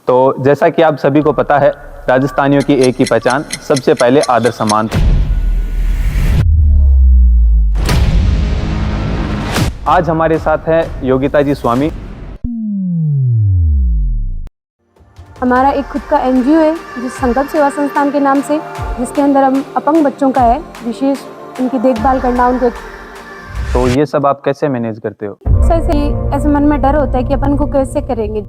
तो जैसा कि आप सभी को पता है, राजस्थानियों की एक ही पहचान, सबसे पहले आदर सम्मान। आज हमारे साथ है योगिता जी स्वामी। हमारा एक खुद का एनजीओ है जिस संकल्प सेवा संस्थान के नाम से, जिसके अंदर हम अपंग बच्चों का है विशेष उनकी देखभाल करना, उनको। तो ये सब आप कैसे मैनेज करते हो? ऐसे मन में डर होता है कि अपन को कैसे करेंगे।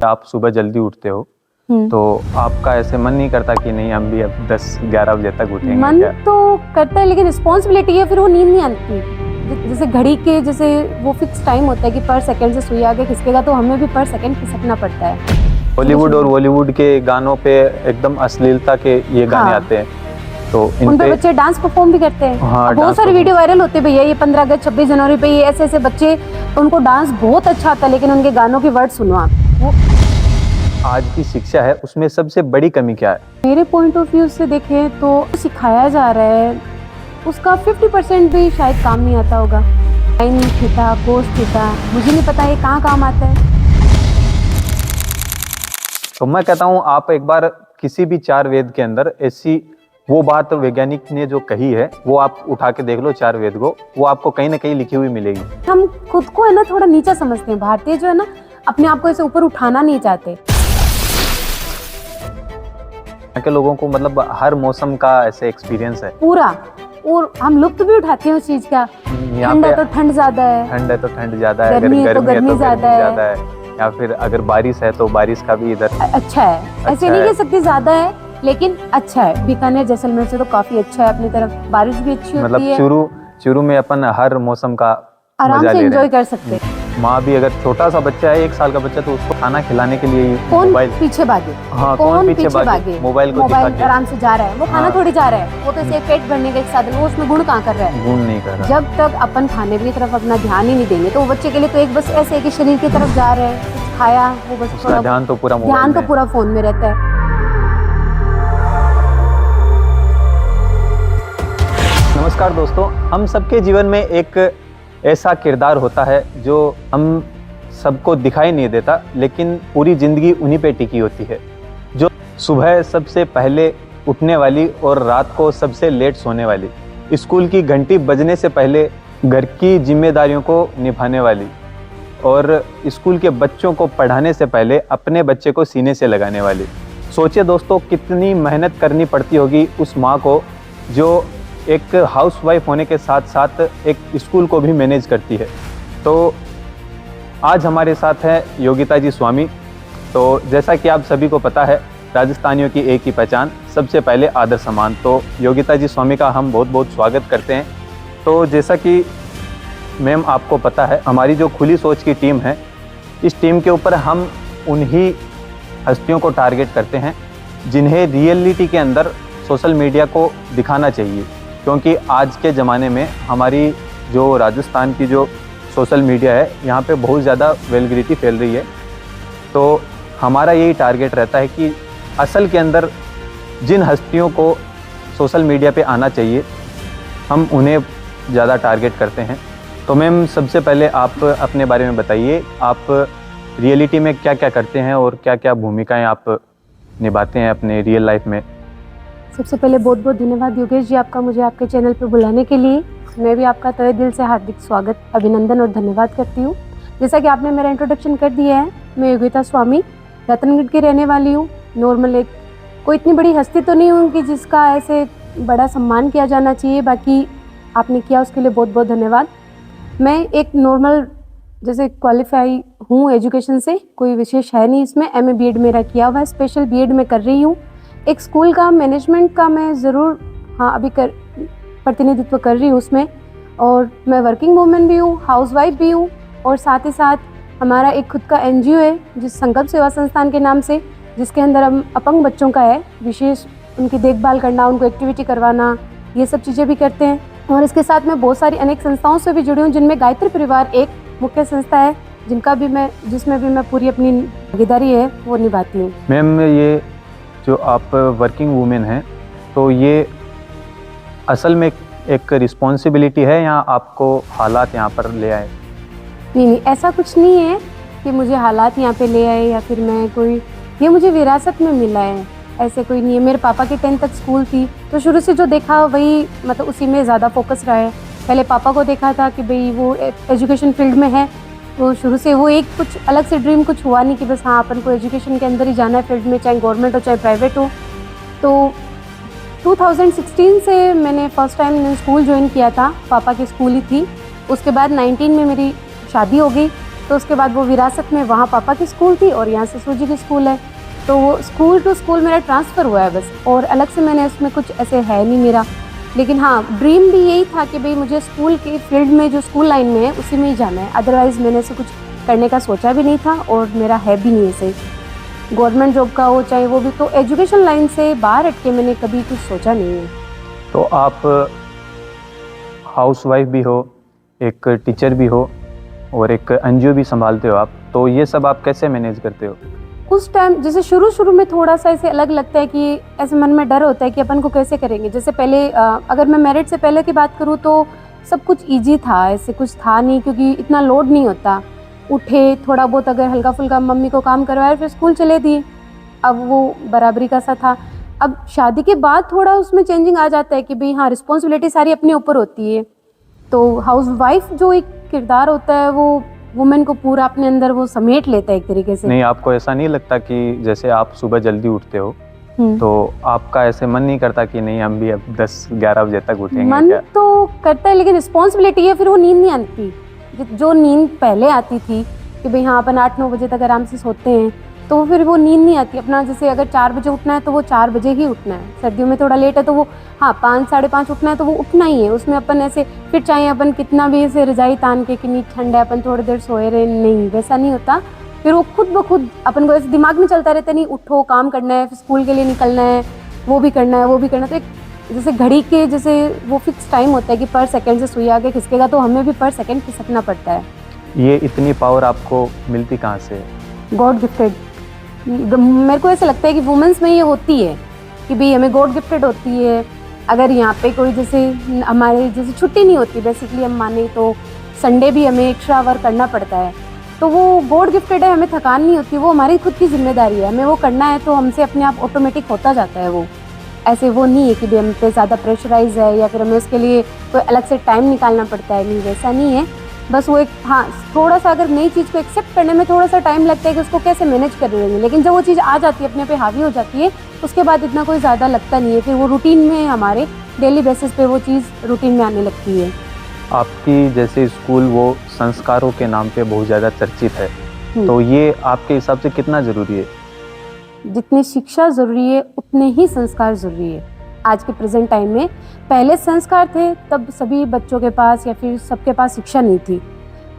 आप सुबह जल्दी उठते हो तो आपका ऐसे मन नहीं करता कि नहीं हम भी अब 10-11 बजे तक उठेंगे? मन क्या? तो करता है, लेकिन रिस्पॉन्सिबिलिटी है, फिर वो नींद नहीं आती। जैसे घड़ी के जैसे वो फिक्स टाइम होता है कि पर सेकंड से सुई आगे खिसकेगा, तो हमें भी पर सेकंड खिसकना पड़ता है। हॉलीवुड और बॉलीवुड के गानों पे एकदम अश्लीलता के ये गाने आते हैं, तो उन पे बच्चे डांस परफॉर्म भी करते हैं। हाँ, बहुत सारे वीडियो वायरल होते हैं भैया, ये 15 अगस्त 26 जनवरी पे ये ऐसे बच्चे, उनको डांस बहुत अच्छा आता है, लेकिन उनके गानों के वर्ड सुनो आप। वो आज की शिक्षा है उसमें सबसे बड़ी कमी क्या है? मेरे पॉइंट ऑफ व्यू से देखें तो सिखाया जा रहा है उसका 50% भी शायद काम नहीं आता होगा। साइन थीटा, कोस थीटा, मुझे नहीं पता ये कहाँ काम आता है। तो मैं कहता हूँ आप एक बार किसी भी 4 वेद के अंदर ऐसी वो बात वैज्ञानिक ने जो कही है वो आप उठा के देख लो 4 वेद को, वो आपको कहीं ना कहीं लिखी हुई मिलेगी। हम खुद को है ना थोड़ा नीचा समझते हैं, भारतीय जो है ना अपने आप को ऐसे ऊपर उठाना नहीं चाहते। यहाँ के लोगों को मतलब हर मौसम का ऐसे एक्सपीरियंस है पूरा, और हम लुत्फ भी उठाते हैं उस चीज का। ठंड है तो ठंड ज्यादा है, ठंड है तो ठंड ज्यादा है, गर्मी है तो गर्मी ज्यादा है, या फिर अगर बारिश है तो बारिश का भी इधर अच्छा है। ऐसे नहीं कह सकते ज्यादा है, लेकिन अच्छा है। बीकानेर जैसलमेर से तो काफी अच्छा है अपनी तरफ, बारिश भी अच्छी होती है। मतलब शुरू में अपन हर मौसम का आराम से एंजॉय कर सकते हैं। माँ भी अगर छोटा सा बच्चा है 1 साल का बच्चा, तो उसको खाना खिलाने के लिए मोबाइल पीछे भागे। हाँ, कौन पीछे भागे? मोबाइल आराम से जा रहा है, वो खाना थोड़ी जा रहा है, वो तो सिर्फ पेट भरने का एक साधन, वो उसमें गुण कहाँ कर रहा है? गुण नहीं कर रहा। जब तक अपन खाने की तरफ अपना ध्यान ही नहीं देंगे तो वो बच्चे के लिए तो एक बस ऐसे है कि शरीर की तरफ जा रहे हैं, कुछ खाया, वो बस थोड़ा ध्यान तो पूरा फोन में रहता है। नमस्कार दोस्तों, हम सबके जीवन में एक ऐसा किरदार होता है जो हम सबको दिखाई नहीं देता, लेकिन पूरी जिंदगी उन्हीं पे टिकी होती है, जो सुबह सबसे पहले उठने वाली और रात को सबसे लेट सोने वाली, स्कूल की घंटी बजने से पहले घर की जिम्मेदारियों को निभाने वाली, और स्कूल के बच्चों को पढ़ाने से पहले अपने बच्चे को सीने से लगाने वाली। सोचिए दोस्तों, कितनी मेहनत करनी पड़ती होगी उस माँ को जो एक हाउसवाइफ होने के साथ साथ एक स्कूल को भी मैनेज करती है। तो आज हमारे साथ है योगिता जी स्वामी। तो जैसा कि आप सभी को पता है, राजस्थानियों की एक ही पहचान, सबसे पहले आदर सम्मान। तो योगिता जी स्वामी का हम बहुत बहुत स्वागत करते हैं। तो जैसा कि मैम आपको पता है, हमारी जो खुली सोच की टीम है, इस टीम के ऊपर हम उन्हीं हस्तियों को टारगेट करते हैं जिन्हें रियलिटी के अंदर सोशल मीडिया को दिखाना चाहिए, क्योंकि आज के ज़माने में हमारी जो राजस्थान की जो सोशल मीडिया है, यहाँ पे बहुत ज़्यादा वेलगरिटी फैल रही है। तो हमारा यही टारगेट रहता है कि असल के अंदर जिन हस्तियों को सोशल मीडिया पे आना चाहिए, हम उन्हें ज़्यादा टारगेट करते हैं। तो मैम, सबसे पहले आप अपने बारे में बताइए, आप रियलिटी में क्या क्या करते हैं और क्या क्या भूमिकाएँ आप निभाते हैं अपने रियल लाइफ में? सबसे पहले बहुत बहुत धन्यवाद योगेश जी आपका, मुझे आपके चैनल पर बुलाने के लिए। मैं भी आपका तहे दिल से हार्दिक स्वागत, अभिनंदन और धन्यवाद करती हूँ। जैसा कि आपने मेरा इंट्रोडक्शन कर दिया है, मैं योगिता स्वामी रतनगढ़ की रहने वाली हूँ। नॉर्मल एक कोई इतनी बड़ी हस्ती तो नहीं हूँ कि जिसका ऐसे बड़ा सम्मान किया जाना चाहिए, बाकी आपने किया उसके लिए बहुत बहुत धन्यवाद। मैं एक नॉर्मल जैसे क्वालिफाई हूँ एजुकेशन से, कोई विशेष है नहीं इसमें। MA BEd मेरा किया हुआ है, स्पेशल BEd में कर रही हूँ। एक स्कूल का मैनेजमेंट का मैं ज़रूर अभी प्रतिनिधित्व कर रही हूँ उसमें, और मैं वर्किंग वूमेन भी हूँ, हाउसवाइफ भी हूँ, और साथ ही साथ हमारा एक खुद का एनजीओ है जिस संकल्प सेवा संस्थान के नाम से, जिसके अंदर हम अपंग बच्चों का है विशेष उनकी देखभाल करना, उनको एक्टिविटी करवाना, ये सब चीज़ें भी करते हैं। और इसके साथ मैं बहुत सारी अनेक संस्थाओं से भी जुड़ी हूँ, जिनमें गायत्री परिवार एक मुख्य संस्था है, जिसमें भी मैं पूरी अपनी भागीदारी है वो निभाती हूँ। मैम, ये जो आप वर्किंग वूमेन हैं, तो ये असल में एक रिस्पॉन्सिबिलिटी है या आपको हालात यहाँ पर ले आए? नहीं, ऐसा कुछ नहीं है। कि मुझे हालात यहाँ पे ले आए या फिर मैं कोई, ये मुझे विरासत में मिला है, ऐसे कोई नहीं है। मेरे पापा की 10th तक स्कूल थी, तो शुरू से जो देखा वही मतलब उसी में ज़्यादा फोकस रहा है। पहले पापा को देखा था कि भाई वो एजुकेशन फील्ड में है, तो शुरू से वो एक कुछ अलग से ड्रीम कुछ हुआ नहीं कि बस हाँ अपन को एजुकेशन के अंदर ही जाना है फील्ड में, चाहे गवर्नमेंट हो चाहे प्राइवेट हो। तो 2016 से मैंने फर्स्ट टाइम स्कूल ज्वाइन किया था, पापा की स्कूल ही थी। उसके बाद 19 में मेरी शादी हो गई, तो उसके बाद वो विरासत में वहाँ पापा की स्कूल थी और यहाँ ससुर जी की स्कूल है, तो वो स्कूल टू स्कूल मेरा ट्रांसफ़र हुआ है बस, और अलग से मैंने उसमें कुछ ऐसे है नहीं मेरा। लेकिन हाँ, ड्रीम भी यही था कि भाई मुझे स्कूल के फील्ड में जो स्कूल लाइन में है उसी में ही जाना है, अदरवाइज़ मैंने ऐसे कुछ करने का सोचा भी नहीं था और मेरा है भी नहीं ऐसे गवर्नमेंट जॉब का हो चाहे वो भी। तो एजुकेशन लाइन से बाहर हट के मैंने कभी कुछ सोचा नहीं है। तो आप हाउसवाइफ भी हो, एक टीचर भी हो और एक एनजीओ भी संभालते हो आप, तो ये सब आप कैसे मैनेज करते हो? उस टाइम जैसे शुरू में थोड़ा सा ऐसे अलग लगता है कि ऐसे मन में डर होता है कि अपन को कैसे करेंगे। जैसे पहले अगर मैं मैरिड से पहले की बात करूँ तो सब कुछ इजी था, ऐसे कुछ था नहीं क्योंकि इतना लोड नहीं होता। उठे थोड़ा बहुत अगर हल्का फुल्का मम्मी को काम करवाया फिर स्कूल चले दिए, अब वो बराबरी का सा था। अब शादी के बाद थोड़ा उसमें चेंजिंग आ जाता है कि भाई हाँ, रिस्पॉन्सिबिलिटी सारी अपने ऊपर होती है। तो हाउसवाइफ जो एक किरदार होता है वो वुमेन को पूरा अपने अंदर वो समेट लेता है एक तरीके से। नहीं, आपको ऐसा नहीं लगता कि जैसे आप सुबह जल्दी उठते हो तो आपका ऐसे मन नहीं करता कि नहीं हम भी अब 10-11 बजे तक उठेंगे? मन क्या तो करता है लेकिन रिस्पॉन्सिबिलिटी है, फिर वो नींद नहीं आती जो नींद पहले आती थी कि भाई हाँ अपन 8-9 बजे तक आराम से सोते हैं, तो फिर वो नींद नहीं आती। अपना जैसे अगर 4 बजे उठना है तो वो 4 बजे ही उठना है, सर्दियों में थोड़ा लेट है तो वो हाँ 5-5:30 उठना है तो वो उठना ही है। उसमें अपन ऐसे फिर चाहे अपन कितना भी ऐसे रजाई तान के कितनी ठंड है अपन थोड़ी देर सोए रहे, नहीं वैसा नहीं होता। फिर वो खुद ब खुद अपन को ऐसे दिमाग में चलता रहता है, नहीं उठो काम करना है, फिर स्कूल के लिए निकलना है, वो भी करना है वो भी करना है। तो एक जैसे घड़ी के जैसे वो फिक्स टाइम होता है कि पर सेकंड से सुई आगे खिसकेगा, तो हमें भी पर सेकंड खिसकना पड़ता है। ये इतनी पावर आपको मिलती कहाँ से? God gifted. मेरे को ऐसा लगता है कि वुमेन्स में ये होती है कि भाई हमें गॉड गिफ्टेड होती है। अगर यहाँ पे कोई जैसे हमारे जैसे छुट्टी नहीं होती बेसिकली हम माने तो संडे भी हमें एक्स्ट्रा वर्क करना पड़ता है, तो वो गॉड गिफ्टेड है, हमें थकान नहीं होती, वो हमारी खुद की जिम्मेदारी है, हमें वो करना है तो हमसे अपने आप ऑटोमेटिक होता जाता है। वो ऐसे वो नहीं है कि भाई हम पे ज़्यादा प्रेशराइज है या फिर हमें उसके लिए कोई अलग से टाइम निकालना पड़ता है, नहीं वैसा नहीं है। बस वो एक हाँ थोड़ा सा अगर नई चीज़ को एक्सेप्ट करने में थोड़ा सा टाइम लगता है कि उसको कैसे मैनेज कर रहे हैं, लेकिन जब वो चीज़ आ जाती है अपने पे हावी हो जाती है उसके बाद इतना कोई ज़्यादा लगता नहीं है। फिर वो रूटीन में हमारे डेली बेसिस पे वो चीज़ रूटीन में आने लगती है। आपकी जैसे स्कूल वो संस्कारों के नाम पे बहुत ज़्यादा चर्चित है, तो ये आपके हिसाब से कितना ज़रूरी है? जितनी शिक्षा ज़रूरी है उतने ही संस्कार ज़रूरी है। आज के प्रेजेंट टाइम में पहले संस्कार थे तब सभी बच्चों के पास या फिर सबके पास शिक्षा नहीं थी,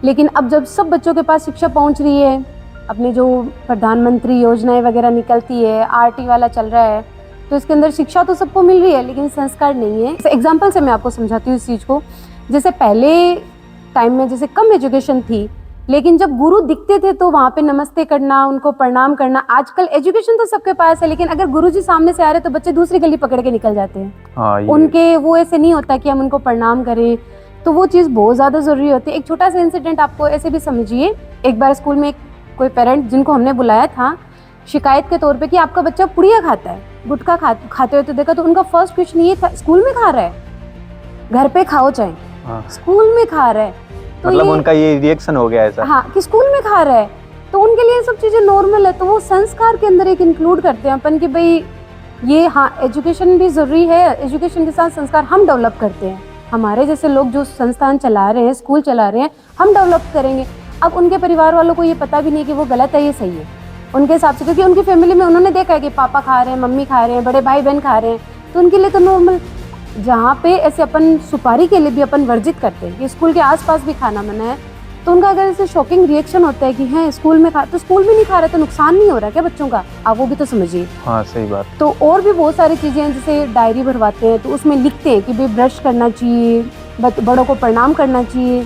लेकिन अब जब सब बच्चों के पास शिक्षा पहुंच रही है, अपने जो प्रधानमंत्री योजनाएं वगैरह निकलती है, आरटी वाला चल रहा है, तो इसके अंदर शिक्षा तो सबको मिल रही है लेकिन संस्कार नहीं है। एग्जाम्पल से मैं आपको समझाती हूँ इस चीज़ को। जैसे पहले टाइम में जैसे कम एजुकेशन थी, लेकिन जब गुरु दिखते थे तो वहाँ पे नमस्ते करना, उनको प्रणाम करना। आजकल एजुकेशन तो सबके पास है लेकिन अगर गुरुजी सामने से आ रहे तो बच्चे दूसरी गली पकड़ के निकल जाते हैं। हाँ, उनके वो ऐसे नहीं होता कि हम उनको प्रणाम करें, तो वो चीज़ बहुत ज़्यादा ज़रूरी होती है। एक छोटा सा इंसिडेंट आपको ऐसे भी समझिए। एक बार स्कूल में कोई पेरेंट जिनको हमने बुलाया था शिकायत के तौर पे कि आपका बच्चा पुड़िया खाता है, गुटखा खाते हुए तो देखा, तो उनका फर्स्ट क्वेश्चन ये था स्कूल में खा रहा है, घर पे खाओ चाहे, स्कूल में खा रहा है। तो मतलब उनका ये रिएक्शन हो गया ऐसा? हाँ, कि स्कूल में खा रहा है, तो उनके लिए सब चीज़ें नॉर्मल है। तो वो संस्कार के अंदर एक इंक्लूड करते हैं अपन कि भाई ये हाँ एजुकेशन भी ज़रूरी है, एजुकेशन के साथ संस्कार हम डेवलप करते हैं। हमारे जैसे लोग जो संस्थान चला रहे हैं, स्कूल चला रहे हैं, हम डेवलप करेंगे। अब उनके परिवार वालों को ये पता भी नहीं कि वो गलत है ये सही है उनके हिसाब से, क्योंकि उनकी फैमिली में उन्होंने देखा है कि पापा खा रहे हैं, मम्मी खा रहे हैं, बड़े भाई बहन खा रहे हैं, तो उनके लिए तो नॉर्मल। जहाँ पे ऐसे अपन सुपारी के लिए भी अपन वर्जित करते हैं कि स्कूल के आसपास भी खाना मना है, तो उनका अगर ऐसे शॉकिंग रिएक्शन होता है कि हैं स्कूल में खा, तो स्कूल में नहीं खा रहे तो नुकसान नहीं हो रहा क्या बच्चों का? आप वो भी तो समझिए। हाँ सही बात। तो और भी बहुत सारी चीज़ें हैं, जैसे डायरी भरवाते हैं तो उसमें लिखते हैं कि भाई ब्रश करना चाहिए, बड़ों को प्रणाम करना चाहिए।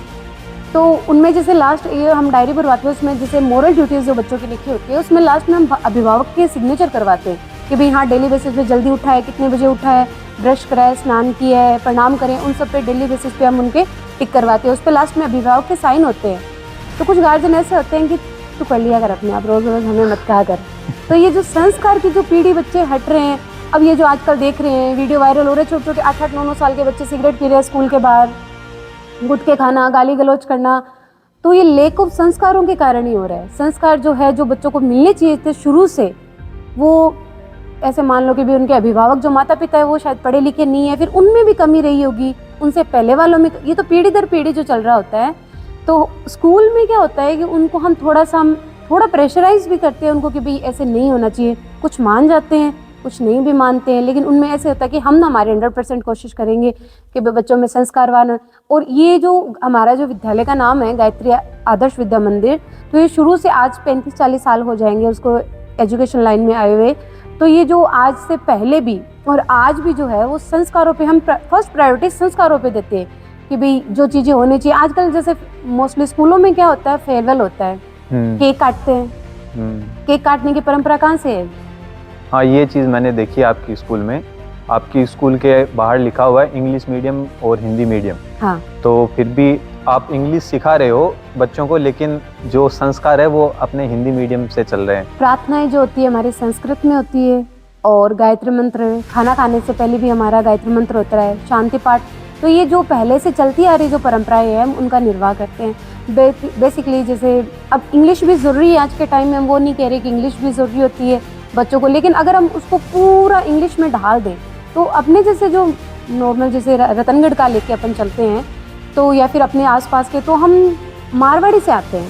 तो उनमें जैसे लास्ट ये हम डायरी भरवाते हैं उसमें जैसे मोरल ड्यूटीज़ जो बच्चों की लिखी होती है उसमें लास्ट में हम अभिभावक के सिग्नेचर करवाते हैं कि भाई हाँ डेली बेसिस पे जल्दी उठा है, कितने बजे उठा है, ब्रश करा है, स्नान किया है, प्रणाम करें, उन सब पे डेली बेसिस पे हम उनके टिक करवाते हैं। उस पर लास्ट में अभिभावक के साइन होते हैं। तो कुछ गार्जियन ऐसे होते हैं कि तू पढ़ लिया कर अपने आप, रोज रोज हमें मत कहा कर। तो ये जो संस्कार की जो पीढ़ी बच्चे हट रहे हैं, अब ये जो आजकल देख रहे हैं वीडियो वायरल हो रहे हैं, छोटे छोटे 8-8 9-9 साल के बच्चे सिगरेट पी रहे हैं स्कूल के बाहर, गुटखे खाना, गाली गलौज करना, तो ये लेक ऑफ संस्कारों के कारण ही हो रहा है। संस्कार जो है, जो बच्चों को मिलने चाहिए थे शुरू से, वो ऐसे मान लो कि भी उनके अभिभावक जो माता पिता है वो शायद पढ़े लिखे नहीं है, फिर उनमें भी कमी रही होगी, उनसे पहले वालों में, ये तो पीढ़ी दर पीढ़ी जो चल रहा होता है। तो स्कूल में क्या होता है कि उनको हम थोड़ा प्रेशराइज भी करते हैं उनको कि भाई ऐसे नहीं होना चाहिए, कुछ मान जाते हैं, कुछ नहीं भी मानते हैं, लेकिन उनमें ऐसे होता है कि हम ना हमारे 100% कोशिश करेंगे कि बच्चों में संस्कारवान। और ये जो हमारा जो विद्यालय का नाम है गायत्री आदर्श विद्या मंदिर, तो ये शुरू से आज 35-40 साल हो जाएंगे उसको एजुकेशन लाइन में आए हुए। तो ये जो आज से पहले भी और आज भी जो है वो संस्कारों पे हम फर्स्ट प्रायोरिटी संस्कारों पे देते हैं कि भाई जो चीज़ें होनी चाहिए। आजकल जैसे मोस्टली स्कूलों में क्या होता है, फेयरवेल होता है, केक काटते हैं, केक काटने की परंपरा कहाँ से है? हाँ, ये चीज़ मैंने देखी है आपकी स्कूल में। आपकी स्कूल के बाहर लिखा हुआ है इंग्लिश मीडियम और हिंदी मीडियम। हाँ, तो फिर भी आप इंग्लिश सिखा रहे हो बच्चों को, लेकिन जो संस्कार है वो अपने हिंदी मीडियम से चल रहे हैं। प्रार्थनाएं जो होती है हमारी संस्कृत में होती है, और गायत्री मंत्र, खाना खाने से पहले भी हमारा गायत्री मंत्र होता है, शांति पाठ। तो ये जो पहले से चलती आ रही जो परंपराएं हैं, हम उनका निर्वाह करते हैं। बेसिकली जैसे अब इंग्लिश भी ज़रूरी है आज के टाइम में, हम वो नहीं कह रहे कि इंग्लिश भी ज़रूरी होती है बच्चों को, लेकिन अगर हम उसको पूरा इंग्लिश में ढाल दें तो अपने जैसे जो नॉर्मल जैसे रतनगढ़ का लेके अपन चलते हैं, तो या फिर अपने आसपास के, तो हम मारवाड़ी से आते हैं,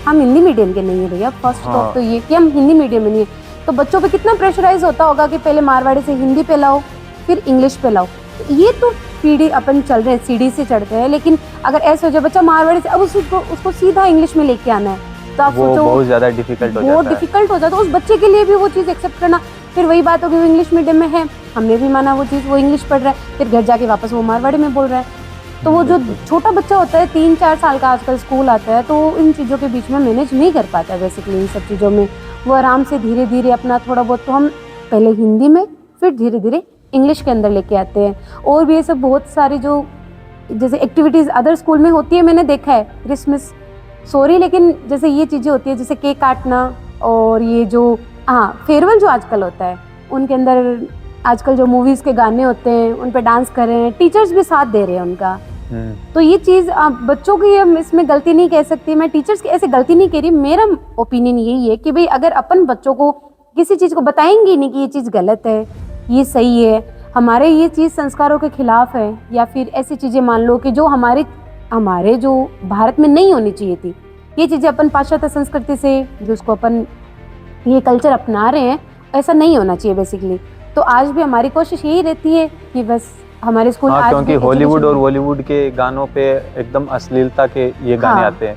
हम हिंदी मीडियम के नहीं है भैया। फर्स्ट टॉप तो ये कि हम हिंदी मीडियम में नहीं है, तो बच्चों पे कितना प्रेशराइज होता होगा कि पहले मारवाड़ी से हिंदी पे लाओ, फिर इंग्लिश पे लाओ। तो ये तो पीढ़ी अपन चल रहे हैं, सीढ़ी से चढ़ते हैं। लेकिन अगर ऐसे हो जाए बच्चा मारवाड़ी से, अब उसको सीधा इंग्लिश में लेके आना है, तो आप सोचो बहुत ज़्यादा डिफिकल्ट हो जाता है। बहुत डिफिकल्ट हो जाता है उस बच्चे के लिए भी वो चीज़ एक्सेप्ट करना। फिर वही बात होगी, वो इंग्लिश मीडियम में है, हमने भी माना वो चीज़, वो इंग्लिश पढ़ रहा है, फिर घर जाके वापस वो मारवाड़ी में बोल रहा है। तो वो जो छोटा बच्चा होता है 3-4 साल का आजकल स्कूल आता है, तो इन चीज़ों के बीच में मैनेज नहीं कर पाता बेसिकली। इन सब चीज़ों में वो आराम से धीरे धीरे अपना थोड़ा बहुत, तो हम पहले हिंदी में फिर धीरे धीरे इंग्लिश के अंदर लेके आते हैं। और भी ये सब बहुत सारी जो जैसे एक्टिविटीज़ अदर स्कूल में होती है, मैंने देखा है, क्रिसमस सॉरी, लेकिन जैसे ये चीज़ें होती है जैसे केक काटना, और ये जो फेयरवेल जो आजकल होता है, उनके अंदर आजकल जो मूवीज़ के गाने होते हैं उन पे डांस कर रहे हैं, टीचर्स भी साथ दे रहे हैं उनका। तो ये चीज़ बच्चों की हम इसमें गलती नहीं कह सकती, मैं टीचर्स की ऐसे गलती नहीं कह रही। मेरा ओपिनियन यही है कि भाई अगर अपन बच्चों को किसी चीज़ को बताएंगे नहीं कि ये चीज़ गलत है, ये सही है, हमारे ये चीज़ संस्कारों के खिलाफ है, या फिर ऐसी चीज़ें मान लो कि जो हमारे जो भारत में नहीं होनी चाहिए थी, ये चीज़ें अपन पाश्चात्य संस्कृति से जिसको अपन ये कल्चर अपना रहे हैं, ऐसा नहीं होना चाहिए बेसिकली। तो आज भी हमारी कोशिश यही रहती है कि बस हमारे स्कूल आज क्योंकि हॉलीवुड और बॉलीवुड के गानों पे एकदम अश्लीलता के ये गाने आते हैं,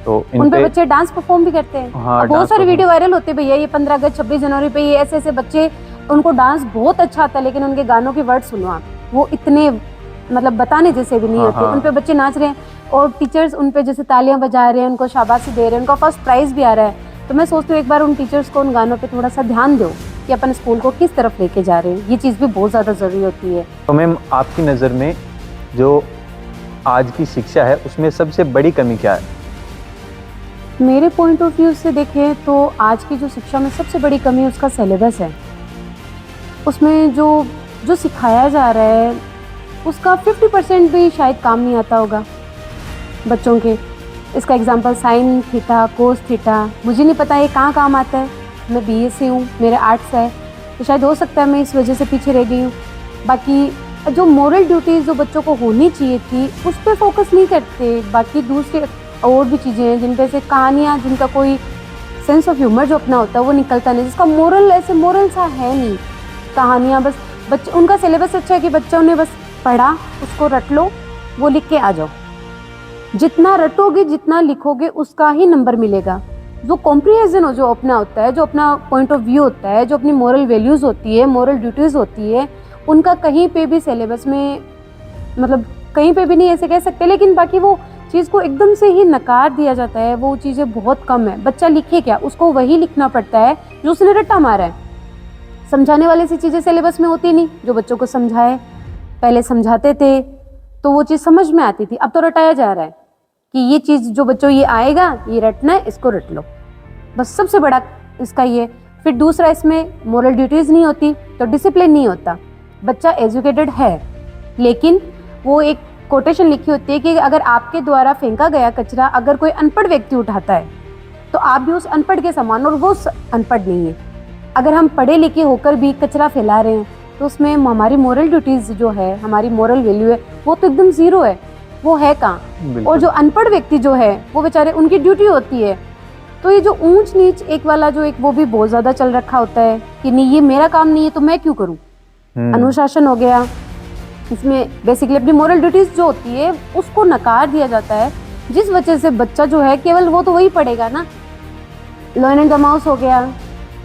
तो उन पे बच्चे डांस परफॉर्म भी करते हैं। बहुत सारे वीडियो वायरल होते हैं भैया, ये 15 अगस्त 26 जनवरी पे ये ऐसे बच्चे, उनको डांस बहुत अच्छा आता है, लेकिन उनके गानों के वर्ड सुनो आप, वो इतने मतलब बताने जैसे भी नहीं होते। उन पे बच्चे नाच रहे हैं और टीचर्स उन पे जैसे तालियां बजा रहे हैं, उनको शाबाशी दे रहे हैं, उनका फर्स्ट प्राइज भी आ रहा है। तो मैं सोचती हूँ एक बार उन टीचर्स को उन गानों पे थोड़ा सा ध्यान दो कि अपन स्कूल को किस तरफ लेके जा रहे हैं, ये चीज़ भी बहुत ज़्यादा ज़रूरी होती है। तो मैम, आपकी नज़र में जो आज की शिक्षा है उसमें सबसे बड़ी कमी क्या है? मेरे पॉइंट ऑफ व्यू से देखें तो आज की जो शिक्षा में सबसे बड़ी कमी उसका सिलेबस है। उसमें जो सिखाया जा रहा है उसका 50% भी शायद काम नहीं आता होगा बच्चों के। इसका example sine theta, cos theta, मुझे नहीं पता ये कहाँ काम आता है। मैं BA से हूँ, मेरा आर्ट्स है, तो शायद हो सकता है मैं इस वजह से पीछे रह गई हूँ। बाकी जो मोरल ड्यूटीज़ जो बच्चों को होनी चाहिए थी उस पर फोकस नहीं करते। बाकी दूसरे और भी चीज़ें हैं जिन पे से कहानियाँ, जिनका कोई सेंस ऑफ ह्यूमर जो अपना होता है वो निकलता नहीं, जिसका मोरल ऐसे मोरल सा है नहीं। कहानियाँ बस बच्चे, उनका सिलेबस अच्छा है कि बच्चों ने बस पढ़ा, उसको रट लो, वो लिख के आ जाओ। जितना रटोगे, जितना लिखोगे, उसका ही नंबर मिलेगा। जो कॉम्प्रिहेंशन जो अपना होता है, जो अपना पॉइंट ऑफ व्यू होता है, जो अपनी मोरल वैल्यूज़ होती है, मोरल ड्यूटीज़ होती है, उनका कहीं पे भी सिलेबस में मतलब कहीं पे भी नहीं ऐसे कह सकते, लेकिन बाकी वो चीज़ को एकदम से ही नकार दिया जाता है। वो चीज़ें बहुत कम है। बच्चा लिखे क्या, उसको वही लिखना पड़ता है जो उसने रट्टा मारा है। समझाने वाली सी चीज़ें सिलेबस में होती नहीं, जो बच्चों को समझाए। पहले समझाते थे तो वो चीज़ समझ में आती थी, अब तो रटाया जा रहा है कि ये चीज़ जो बच्चों ये आएगा, ये रटना है, इसको रट लो। बस सबसे बड़ा इसका ये। फिर दूसरा, इसमें मोरल ड्यूटीज नहीं होती तो डिसिप्लिन नहीं होता। बच्चा एजुकेटेड है लेकिन वो एक कोटेशन लिखी होती है कि अगर आपके द्वारा फेंका गया कचरा अगर कोई अनपढ़ व्यक्ति उठाता है तो आप भी उस अनपढ़ के समान, और वो अनपढ़ नहीं है। अगर हम पढ़े लिखे होकर भी कचरा फैला रहे हैं तो उसमें हमारी मोरल ड्यूटीज जो है, हमारी मोरल वैल्यू है, वो तो एकदम जीरो है, वो है कहाँ। और जो अनपढ़ व्यक्ति जो है वो बेचारे, उनकी ड्यूटी होती है। तो ये जो ऊंच नीच एक वाला जो एक वो भी बहुत ज्यादा चल रखा होता है कि नहीं ये मेरा काम नहीं है तो मैं क्यों करूं। अनुशासन हो गया, इसमें बेसिकली अपनी मोरल ड्यूटीज जो होती है उसको नकार दिया जाता है, जिस वजह से बच्चा जो है केवल वो तो वही पढ़ेगा ना। लॉयन एंड द माउस हो गया,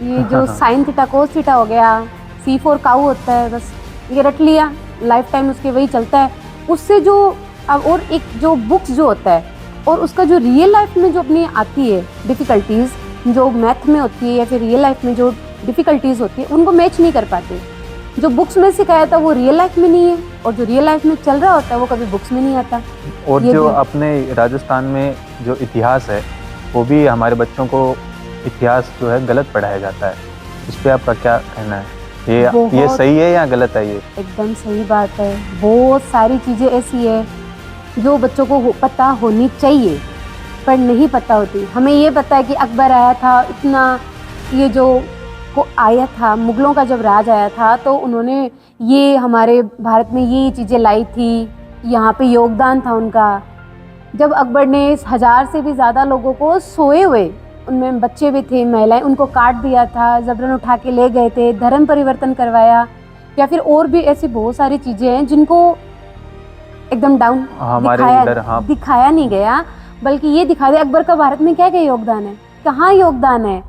ये जो साइन थीटा कोस थीटा हो गया, C4 काऊ होता है, बस ये रट लिया, लाइफ टाइम उसके वही चलता है। उससे जो अब और एक जो बुक्स जो होता है और उसका जो रियल लाइफ में जो अपनी आती है डिफ़िकल्टीज़, जो मैथ में होती है या फिर रियल लाइफ में जो डिफ़िकल्टीज़ होती है, उनको मैच नहीं कर पाते। जो बुक्स में सिखाया था वो रियल लाइफ में नहीं है, और जो रियल लाइफ में चल रहा होता है वो कभी बुक्स में नहीं आता। और जो अपने राजस्थान में जो इतिहास है वो भी हमारे बच्चों को इतिहास जो है गलत पढ़ाया जाता है। इस पे आपका क्या कहना है? ये सही है या गलत है? ये एकदम सही बात है। बहुत सारी चीज़ें ऐसी है जो बच्चों को पता होनी चाहिए पर नहीं पता होती। हमें ये पता है कि अकबर आया था, इतना ये जो को आया था, मुगलों का जब राज आया था तो उन्होंने ये हमारे भारत में ये चीज़ें लाई थी, यहाँ पे योगदान था उनका। जब अकबर ने 1000 से भी ज़्यादा लोगों को सोए हुए, उनमें बच्चे भी थे, महिलाएं, उनको काट दिया था, जबरन उठा के ले गए थे, धर्म परिवर्तन करवाया, या फिर और भी ऐसी बहुत सारी चीज़ें हैं जिनको एकदम डाउन दिखाया नहीं गया, बल्कि ये दिखा दिया अकबर का भारत में क्या क्या योगदान है, कहाँ योगदान है।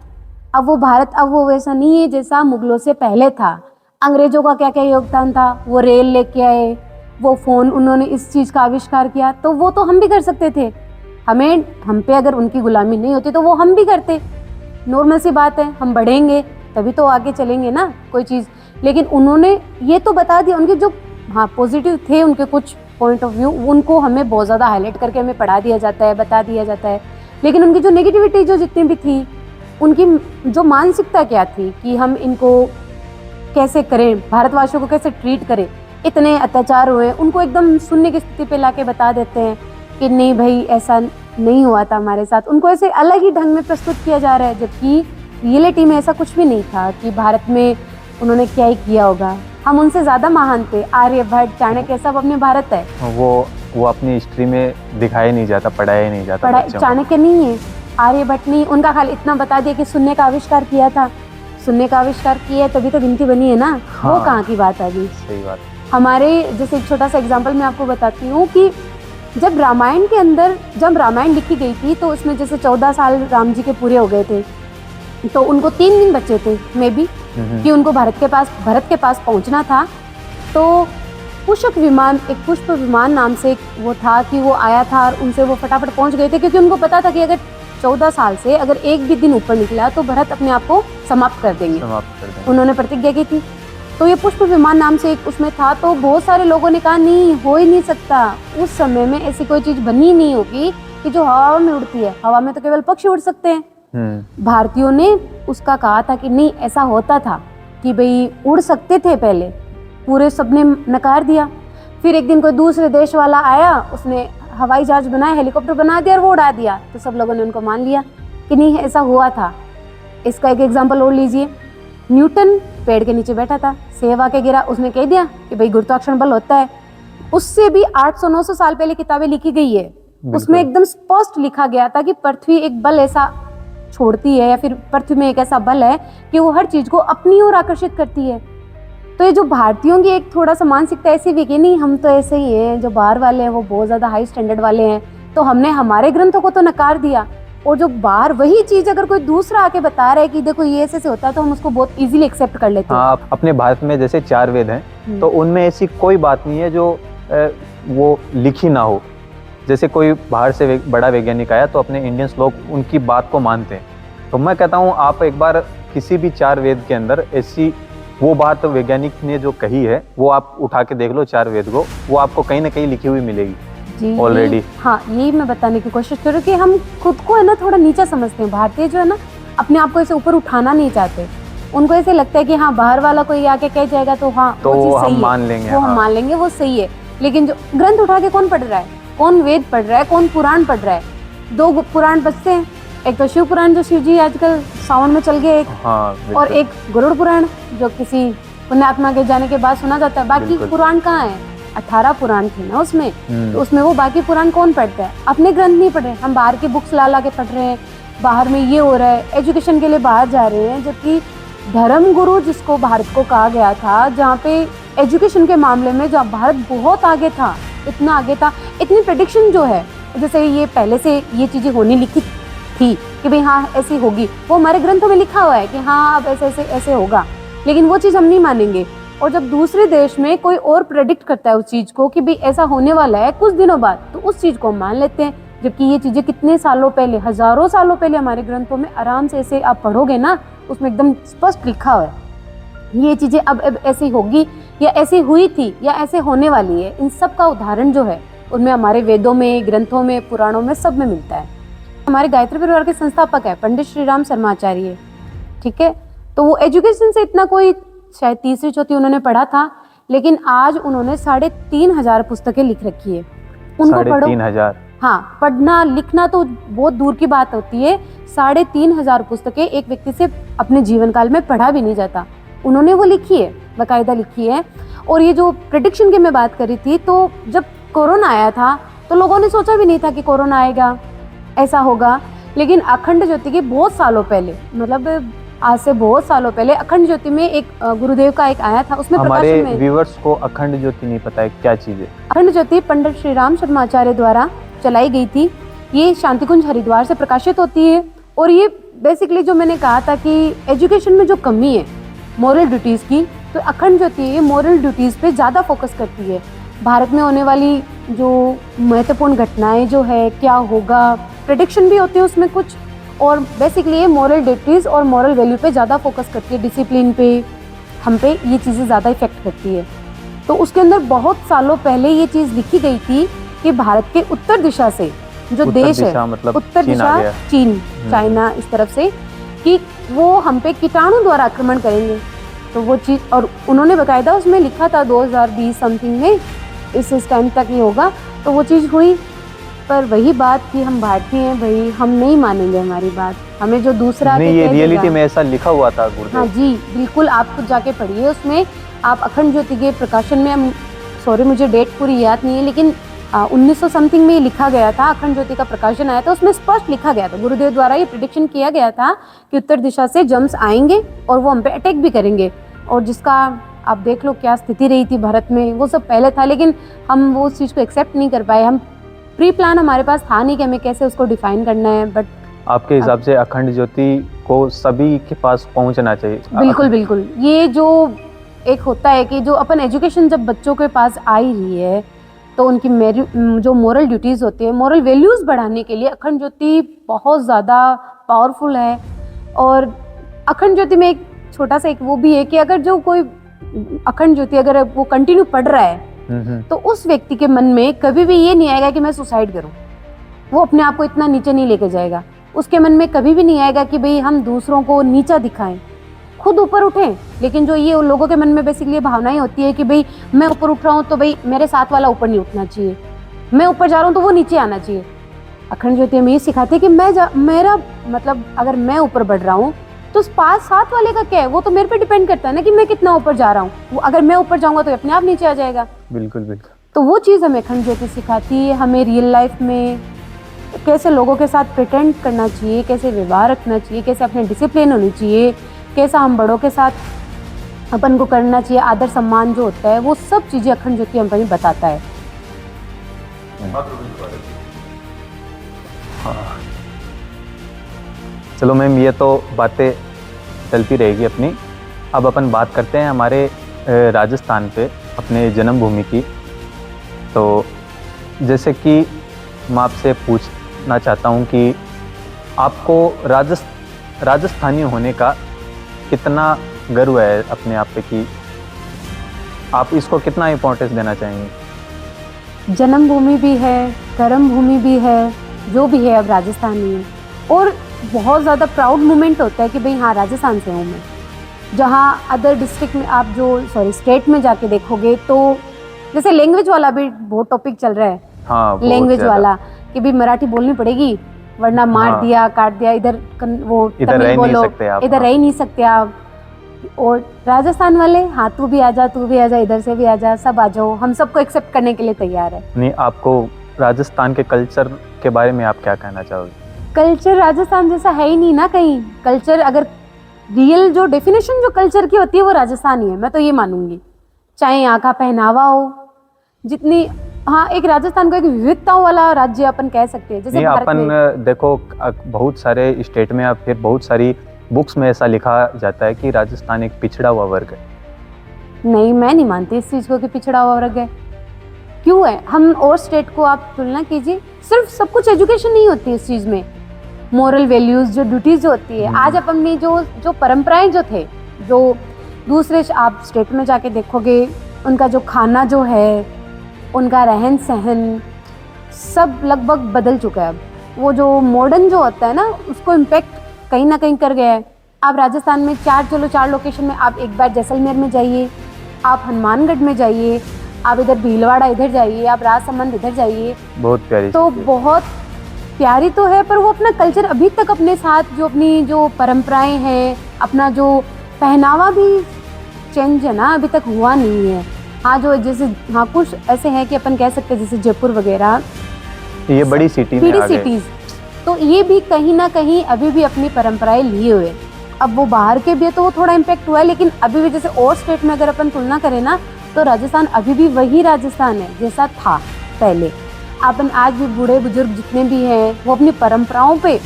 अब वो भारत अब वो वैसा नहीं है जैसा मुगलों से पहले था। अंग्रेजों का क्या क्या योगदान था, वो रेल लेके आए, वो फ़ोन, उन्होंने इस चीज़ का आविष्कार किया, तो वो तो हम भी कर सकते थे। हम पे अगर उनकी गुलामी नहीं होती तो वो हम भी करते। नॉर्मल सी बात है, हम बढ़ेंगे तभी तो आगे चलेंगे ना कोई चीज़। लेकिन उन्होंने ये तो बता दिया, उनके जो पॉजिटिव थे उनके कुछ पॉइंट ऑफ व्यू, उनको हमें बहुत ज़्यादा हाईलाइट करके हमें पढ़ा दिया जाता है, बता दिया जाता है। लेकिन उनकी जो नेगेटिविटी जो जितनी भी थी, उनकी जो मानसिकता क्या थी कि हम इनको कैसे करें, भारतवासियों को कैसे ट्रीट करें, इतने अत्याचार हुए, उनको एकदम सुनने की स्थिति पे लाके बता देते हैं कि नहीं भाई ऐसा नहीं हुआ था हमारे साथ। उनको ऐसे अलग ही ढंग में प्रस्तुत किया जा रहा है, जबकि रियलिटी में ऐसा कुछ भी नहीं था कि भारत में उन्होंने क्या ही किया होगा। हम उनसे ज़्यादा महान थे, आर्यभट्ट, चाणक्य, सब अपने भारत है। वो अपनी हिस्ट्री में दिखाया नहीं जाता, पढ़ाया नहीं जाता। चाणक्य नहीं है, आर्यभट्ट नहीं, उनका खाली इतना बता दिया कि शून्य का आविष्कार किया था, शून्य का आविष्कार किया तभी तो गिनती बनी है ना। हाँ, वो कहाँ की बात आ गई। सही बात। हमारे जैसे एक छोटा सा एग्जाम्पल मैं आपको बताती हूँ कि जब रामायण के अंदर, जब रामायण लिखी गई थी तो उसमें जैसे 14 साल राम जी के पूरे हो गए थे, तो उनको 3 दिन बचे थे मे बी कि उनको भरत के पास पहुंचना था। तो पुष्प विमान, एक पुष्प विमान नाम से वो था कि वो आया था और उनसे वो फटाफट पहुंच गए थे, क्योंकि उनको पता था कि अगर 14 साल से अगर एक भी दिन ऊपर निकला तो भरत अपने आप को समाप्त कर देंगे। उन्होंने प्रतिज्ञा की थी। तो ये पुष्प विमान नाम से एक उसमें था। तो बहुत सारे लोगों ने कहा नहीं, हो ही नहीं सकता, उस समय में ऐसी कोई चीज़ बनी नहीं होगी कि जो हवा में उड़ती है, हवा में तो केवल पक्षी उड़ सकते हैं। भारतीयों ने उसका कहा था कि नहीं, ऐसा होता था कि भाई उड़ सकते थे पहले, पूरे सबने नकार दिया। फिर एक दिन कोई दूसरे देश वाला आया, उसने हवाई जहाज बनाया, हेलीकॉप्टर बना दिया और वो उड़ा दिया, तो सब लोगों ने उनको मान लिया कि नहीं ऐसा हुआ था। इसका एक एग्जाम्पल और लीजिए, न्यूटन पेड़ के नीचे बैठा था, सेब आके गिरा, उसने कह दिया कि भाई गुरुत्वाकर्षण बल होता है। उससे भी 800-900 साल पहले किताबें लिखी गई है, उसमें एकदम स्पष्ट लिखा गया था कि पृथ्वी एक बल ऐसा छोड़ती है, या फिर पृथ्वी में एक ऐसा बल है कि वो हर चीज को अपनी ओर आकर्षित करती है। तो ये जो भारतीयों की एक थोड़ा सा मानसिकता ऐसी भी कि नहीं हम तो ऐसे ही हैं, जो बाहर वाले हैं वो बहुत ज़्यादा हाई स्टैंडर्ड वाले हैं, तो हमने हमारे ग्रंथों को तो नकार दिया, और जो बाहर वही चीज़ अगर कोई दूसरा आके बता रहा है कि देखो ये ऐसे होता है, तो हम उसको बहुत इजीली एक्सेप्ट कर लेते हैं। हाँ, अपने भारत में जैसे 4 वेद हैं, तो उनमें ऐसी कोई बात नहीं है जो वो लिखी ना हो। जैसे कोई बाहर से बड़ा वैज्ञानिक आया तो अपने इंडियंस लोग उनकी बात को मानते हैं। तो मैं कहता हूँ आप एक बार किसी भी 4 वेद के अंदर ऐसी वो बात वैज्ञानिक ने जो कही है वो आप उठा के देख लो 4 वेद को, वो आपको कहीं ना कहीं लिखी हुई मिलेगी ऑलरेडी। हाँ, यही मैं बताने की कोशिश कर रही हूँ कि हम खुद को है ना थोड़ा नीचा समझते हैं। भारतीय जो है ना अपने आप को ऐसे ऊपर उठाना नहीं चाहते। उनको ऐसे लगता है कि हाँ बाहर वाला कोई आके कह जाएगा तो हाँ तो वो चीज़ हम सही है, मान लेंगे, वो हम हाँ। मान लेंगे, वो सही है। लेकिन जो ग्रंथ उठा के कौन पढ़ रहा है, कौन वेद पढ़ रहा है, कौन पुराण पढ़ रहा है? 2 पुराण बचते हैं, एक तो शिव पुराण जो शिव जी आजकल सावन में चल गए, हाँ और बिल्कुल। एक गरुड़ पुराण जो किसी पुण्यात्मा के जाने के बाद सुना जाता है। बाकी बिल्कुल। पुराण कहाँ है? 18 पुराण थे ना उसमें, तो उसमें वो बाकी पुराण कौन पढ़ता है? अपने ग्रंथ नहीं पढ़ रहे, हम बाहर की बुक्स ला के पढ़ रहे हैं, बाहर में ये हो रहा है, एजुकेशन के लिए बाहर जा रहे हैं। जबकि धर्म गुरु जिसको भारत को कहा गया था, जहाँ पे एजुकेशन के मामले में जहाँ भारत बहुत आगे था, इतना आगे था, इतनी प्रेडिक्शन जो है, जैसे ये पहले से ये चीज़ें होने लिखी थी कि भाई हाँ ऐसी होगी, वो हमारे ग्रंथों में लिखा हुआ है कि हाँ अब ऐसे ऐसे ऐसे होगा, लेकिन वो चीज़ हम नहीं मानेंगे। और जब दूसरे देश में कोई और प्रेडिक्ट करता है उस चीज़ को कि भाई ऐसा होने वाला है कुछ दिनों बाद, तो उस चीज़ को हम मान लेते हैं। जबकि ये चीज़ें कितने सालों पहले, हजारों सालों पहले हमारे ग्रंथों में आराम से ऐसे आप पढ़ोगे ना, उसमें एकदम स्पष्ट लिखा हुआ है ये चीज़ें अब ऐसी होगी या ऐसी हुई थी या ऐसे होने वाली है। इन सब का उदाहरण जो है उनमें हमारे वेदों में, ग्रंथों में, पुराणों में, सब में मिलता है। हमारे गायत्री परिवार के संस्थापक है पंडित श्री राम शर्माचार्य, ठीक है। तो वो एजुकेशन से इतना कोई, शायद 3री 4थी उन्होंने पढ़ा था, लेकिन आज उन्होंने 3,500 पुस्तकें लिख रखी है। उनको पढ़ो, 3,500। हाँ, पढ़ना लिखना तो बहुत दूर की बात होती है, 3,500 पुस्तकें एक व्यक्ति से अपने जीवन काल में पढ़ा भी नहीं जाता। उन्होंने वो लिखी है, बाकायदा लिखी है। और ये जो प्रेडिक्शन की मैं बात करी थी, तो जब कोरोना आया था तो लोगों ने सोचा भी नहीं था कि कोरोना आएगा, ऐसा होगा। लेकिन अखंड ज्योति के बहुत सालों पहले, मतलब आज से बहुत सालों पहले, अखंड ज्योति में एक गुरुदेव का एक आया था, उसमें हमारे प्रकाशन में, व्यूवर्स को अखंड ज्योति नहीं पता है क्या चीज़ है। अखंड ज्योति पंडित श्री राम शर्माचार्य द्वारा चलाई गई थी। ये शांतिकुंज हरिद्वार से प्रकाशित होती है। और ये बेसिकली जो मैंने कहा था कि एजुकेशन में जो कमी है मॉरल ड्यूटीज़ की, तो अखंड ज्योति ये मॉरल ड्यूटीज़ पे ज़्यादा फोकस करती है। भारत में होने वाली जो महत्वपूर्ण घटनाएं जो है, क्या होगा, प्रेडिक्शन भी होती है उसमें कुछ, और बेसिकली ये मॉरल ड्यूटीज़ और मॉरल वैल्यू पे ज़्यादा फोकस करती है, डिसिप्लिन पे, हम पे ये चीज़ें ज़्यादा इफेक्ट करती है। तो उसके अंदर बहुत सालों पहले ये चीज़ लिखी गई थी कि भारत के उत्तर दिशा से जो देश है, मतलब उत्तर चीन आ दिशा गया। चीन, चाइना, इस तरफ से, कि वो हम पे कीटाणु द्वारा आक्रमण करेंगे। तो वो चीज़, और उन्होंने बाकायदा उसमें लिखा था 2020 समथिंग में इस टाइम तक ही होगा, तो वो चीज़ हुई। पर वही बात कि हम भारतीय हैं भाई, हम नहीं मानेंगे हमारी बात, हमें जो दूसरा नहीं, ये रियलिटी में ऐसा लिखा हुआ था गुरुदेव। हाँ जी बिल्कुल, आप खुद जाके पढ़िए उसमें, आप अखंड ज्योति के प्रकाशन में, सॉरी मुझे डेट पूरी याद नहीं है, लेकिन 1900 समथिंग में ये लिखा गया था, अखंड ज्योति का प्रकाशन आया था, उसमें स्पष्ट लिखा गया था, गुरुदेव द्वारा ये प्रेडिक्शन किया गया था कि उत्तर दिशा से जम्स आएंगे और वो हम पे अटैक भी करेंगे। और जिसका आप देख लो क्या स्थिति रही थी भारत में, वो सब पहले था, लेकिन हम वो उस चीज़ को एक्सेप्ट नहीं कर पाए। हम प्री प्लान हमारे पास था नहीं कि हमें कैसे उसको डिफाइन करना है। बट आपके हिसाब से अखंड ज्योति को सभी के पास पहुंचना चाहिए। बिल्कुल बिल्कुल, ये जो एक होता है कि जो अपन एजुकेशन जब बच्चों के पास आ ही रही है, तो उनकी जो मोरल ड्यूटीज़ होती है, मोरल वैल्यूज़ बढ़ाने के लिए अखंड ज्योति बहुत ज़्यादा पावरफुल है। और अखंड ज्योति में एक छोटा सा एक वो भी है कि अगर जो कोई अखंड ज्योति अगर वो कंटिन्यू पढ़ रहा है, तो उस व्यक्ति के मन में कभी भी ये नहीं आएगा कि मैं सुसाइड करूं। वो अपने आप को इतना नीचे नहीं लेके जाएगा। उसके मन में कभी भी नहीं आएगा कि भाई हम दूसरों को नीचा दिखाएं, खुद ऊपर उठें। लेकिन जो ये लोगों के मन में बेसिकली भावनाएं होती है कि भाई मैं ऊपर उठ रहा हूँ तो भाई मेरे साथ वाला ऊपर नहीं उठना चाहिए, मैं ऊपर जा रहा हूँ तो वो नीचे आना चाहिए। अखंड ज्योति हमें ये सिखाती है कि मेरा मतलब अगर मैं ऊपर बढ़ रहा हूँ तो पास साथ वाले का क्या है, वो तो मेरे पे डिपेंड करता है ना कि मैं कितना ऊपर जा रहा हूँ। वो अगर मैं ऊपर जाऊंगा तो अपने आप नीचे आ जाएगा। बिल्कुल बिल्कुल। तो वो चीज़ हमें अखंड ज्योति सिखाती है, हमें रियल लाइफ में कैसे लोगों के साथ प्रिटेंड करना चाहिए, कैसे व्यवहार रखना चाहिए, कैसे अपने डिसिप्लिन होनी चाहिए, कैसा हम बड़ों के साथ अपन को करना चाहिए, आदर सम्मान जो होता है, वो सब चीज़ें अखंड ज्योति हमें बताता है। हाँ चलो मैम, ये तो बातें चलती रहेगी अपनी। अब अपन बात करते हैं हमारे राजस्थान पे, अपने जन्मभूमि की। तो जैसे कि मैं आपसे पूछना चाहता हूँ कि आपको राजस्थानी होने का कितना गर्व है अपने आप पे, कि आप इसको कितना इम्पोर्टेंस देना चाहेंगे? जन्मभूमि भी है, कर्म भूमि भी है, जो भी है अब राजस्थानी है। और बहुत ज़्यादा प्राउड मोमेंट होता है कि भाई हाँ राजस्थान से हूँ मैं। जहाँ अदर डिस्ट्रिक्ट में आप स्टेट में जाके देखोगे तो जैसे लैंग्वेज वाला भी बहुत टॉपिक चल रहा है, हाँ, बहुत लैंग्वेज ज्यादा। वाला कि भी मराठी बोलनी पड़ेगी वरना मार हाँ। दिया काट दिया, वो इधर तमिल रह नहीं बोलो, सकते आप, इधर हाँ। रह ही नहीं सकते आप। और राजस्थान वाले हाँ तू भी आजा, तू भी आजा, इधर से भी आजा, सब आ जाओ, हम सबको एक्सेप्ट करने के लिए तैयार है। नहीं, आपको राजस्थान के कल्चर के बारे में आप क्या कहना चाहोगे? कल्चर राजस्थान जैसा है ही नहीं ना कहीं। कल्चर अगर रियल जो डेफिनेशन जो कल्चर की होती है वो राजस्थान ही है, मैं तो ये मानूंगी। चाहे यहाँ का पहनावा हो, जितनी हाँ एक राजस्थान को एक विविधताओं वाला राज्य अपन कह सकते हैं। जैसे नहीं, भारत अपन में देखो बहुत सारे स्टेट में या फिर बहुत सारी बुक्स में ऐसा लिखा जाता है कि राजस्थान एक पिछड़ा हुआ वर्ग है। नहीं, मैं नहीं मानती इस चीज को कि पिछड़ा हुआ वर्ग है। क्यों है? हम और स्टेट को आप तुलना कीजिए, सिर्फ सब कुछ एजुकेशन नहीं होती इस चीज में, मोरल वैल्यूज जो ड्यूटीज जो होती है। आज अपन ने जो परंपराएं जो थे, जो दूसरे आप स्टेट में जाके देखोगे उनका जो खाना जो है, उनका रहन सहन सब लगभग बदल चुका है। अब वो जो मॉडर्न जो होता है ना उसको इम्पेक्ट कहीं ना कहीं कर गया है। आप राजस्थान में चार लोकेशन में आप एक बार जैसलमेर में जाइए, आप हनुमानगढ़ में जाइए, आप इधर भीलवाड़ा इधर जाइए, आप राजसमंद इधर जाइए, बहुत प्यारी तो चीज़ है। बहुत प्यारी तो है, पर वो अपना कल्चर अभी तक अपने साथ जो अपनी जो परंपराएं हैं, अपना जो पहनावा भी चेंज है ना अभी तक हुआ नहीं है। हाँ जो जैसे हाँ कुछ ऐसे हैं कि अपन कह सकते हैं जैसे जयपुर वगैरह, ये बड़ी सिटी में बड़ी आ गए। सिटीज, तो ये भी कहीं ना कहीं अभी भी अपनी परंपराएं लिए हुए। अब वो बाहर के भी है तो वो थोड़ा इम्पेक्ट हुआ है, लेकिन अभी भी जैसे और स्टेट में अगर अपन तुलना करें ना तो राजस्थान अभी भी वही राजस्थान है जैसा था पहले। अपन आज भी बूढ़े बुजुर्ग जितने भी हैं वो अपनी परंपराओं पे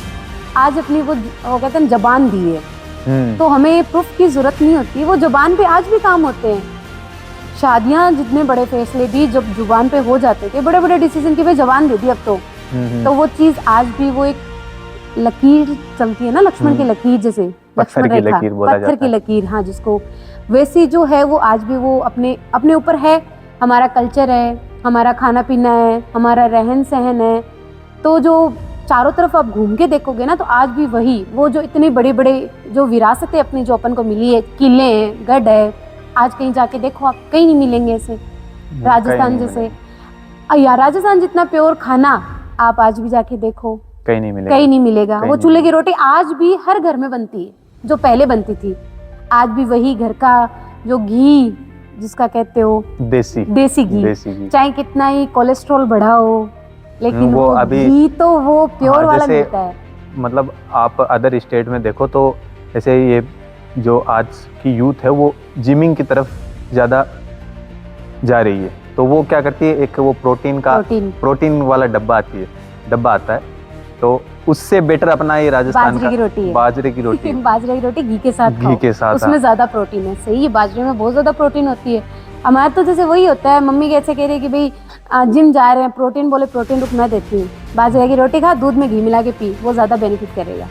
आज अपनी वो कहते हैं जबान दी है, तो हमें प्रूफ की जरूरत नहीं होती, वो जुबान पे आज भी काम होते हैं। शादियां जितने बड़े फैसले भी जब जुबान पे हो जाते थे, बड़े बड़े डिसीजन की भाई जबान दे दी अब तो वो चीज आज भी वो एक लकीर चलती है ना, लक्ष्मण की लकीर, जैसे पत्थर लक्ष्मण की रेखा, लकीर बोला पत्थर जाता की है। लकीर, हाँ जिसको वैसी जो है वो आज भी वो अपने अपने ऊपर है। हमारा कल्चर है, हमारा खाना पीना है, हमारा रहन सहन है, तो जो चारों तरफ आप घूम के देखोगे ना तो आज भी वही वो जो इतने बड़े बड़े जो विरासतें अपनी जो अपन को मिली है, किले हैं, गढ़ है, आज कहीं जाके देखो आप कहीं नहीं मिलेंगे ऐसे राजस्थान नहीं जैसे। या राजस्थान जितना प्योर खाना आप आज भी जाके देखो कहीं नहीं मिलेगा। कहीं नहीं मिलेगा। कहीं वो नहीं चूल्हे की रोटी आज भी हर घर में बनती है जो पहले बनती थी, आज भी वही घर का जो घी जिसका कहते हो देसी देसी घी, चाहे कितना ही कोलेस्ट्रॉल बढ़ा हो लेकिन वो वो अभी घी तो वो प्योर वाला जैसे मिलता है। मतलब आप अदर स्टेट में देखो तो जैसे ये जो आज की यूथ है वो जिमिंग की तरफ ज़्यादा जा रही है, तो वो क्या करती है, एक वो प्रोटीन वाला डब्बा आता है, तो उससे बेटर अपना ये राजस्थान बाजरे की रोटी है। बाजरे की रोटी बाजरे की रोटी घी के साथ घी खाओ, के साथ, उसमें हाँ। ज्यादा प्रोटीन है। सही है, बाजरे में बहुत ज्यादा प्रोटीन होती है। हमारा तो जैसे वही होता है, मम्मी कैसे कह रही है कि भाई जिम जा रहे हैं, प्रोटीन बोले प्रोटीन रुक मैं देती हूँ, बाजरे की रोटी खा, दूध में घी मिला के पी, वो ज्यादा बेनिफिट करेगा।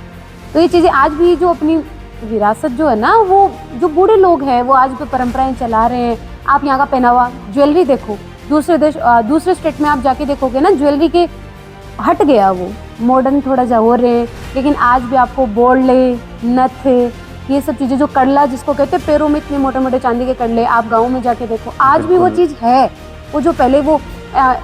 तो ये चीजें आज भी जो अपनी विरासत जो है ना, वो जो बूढ़े लोग हैं वो आज भी परंपराएं चला रहे हैं। आप यहाँ का पहनावा, ज्वेलरी देखो, दूसरे स्टेट में आप जाके देखोगे ना, ज्वेलरी के हट गया, वो मॉडर्न थोड़ा जा हो रहे हैं, लेकिन आज भी आपको बोले, नथ, ये सब चीज़ें जो कड़ला जिसको कहते हैं, पैरों में इतने मोटे मोटे चांदी के कड़ले, आप गाँव में जाके देखो आज भी वो चीज़ है। वो जो पहले वो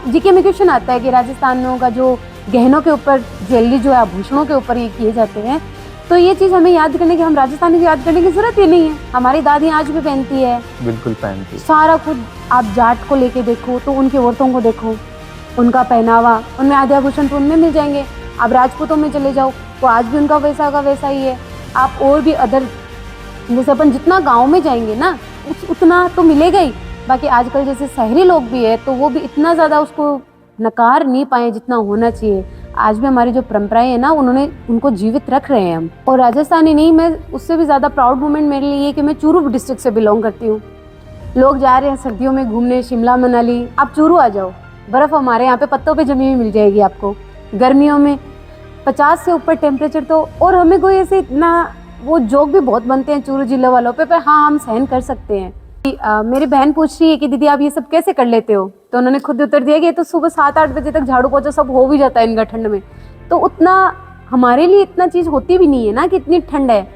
जीके में क्वेश्चन आता है कि राजस्थानियों का जो गहनों के ऊपर ज्वेलरी जो है आभूषणों के ऊपर ये किए जाते हैं, तो ये चीज़ हमें याद करने की, हम राजस्थानी को याद करने की जरूरत ही नहीं है। हमारी दादी आज भी पहनती है, बिल्कुल पहनती है। सारा खुद। आप जाट को लेके देखो तो उनकी औरतों को देखो, उनका पहनावा, उनमें आधे आभूषण तो उनमें मिल जाएंगे। आप राजपूतों में चले जाओ तो आज भी उनका वैसा का वैसा ही है। आप और भी अदर जैसे अपन जितना गांव में जाएंगे ना उतना तो मिलेगा ही। बाकी आजकल जैसे शहरी लोग भी है तो वो भी इतना ज़्यादा उसको नकार नहीं पाए जितना होना चाहिए। आज भी हमारी जो परंपराएं है ना उनको जीवित रख रहे हैं हम। और राजस्थानी नहीं, मैं उससे भी ज़्यादा प्राउड मोमेंट मेरे लिए ये कि मैं चूरू डिस्ट्रिक्ट से बिलोंग करती हूँ। लोग जा रहे हैं सर्दियों में घूमने शिमला मनाली, आप चूरू आ जाओ, बर्फ़ हमारे यहाँ पे पत्तों पे जमी हुई मिल जाएगी आपको। गर्मियों में 50 से ऊपर टेम्परेचर, तो और हमें कोई ऐसे इतना वो जोक भी बहुत बनते हैं चूरू जिले वालों पे, पर हाँ हम सहन कर सकते हैं। मेरी बहन पूछ रही है कि दीदी आप ये सब कैसे कर लेते हो, तो उन्होंने खुद उत्तर दिया कि ये तो सुबह 7-8 बजे तक झाड़ू पोछा सब हो भी जाता है इनका ठंड में, तो उतना हमारे लिए इतना चीज होती भी नहीं है ना कि इतनी ठंड है,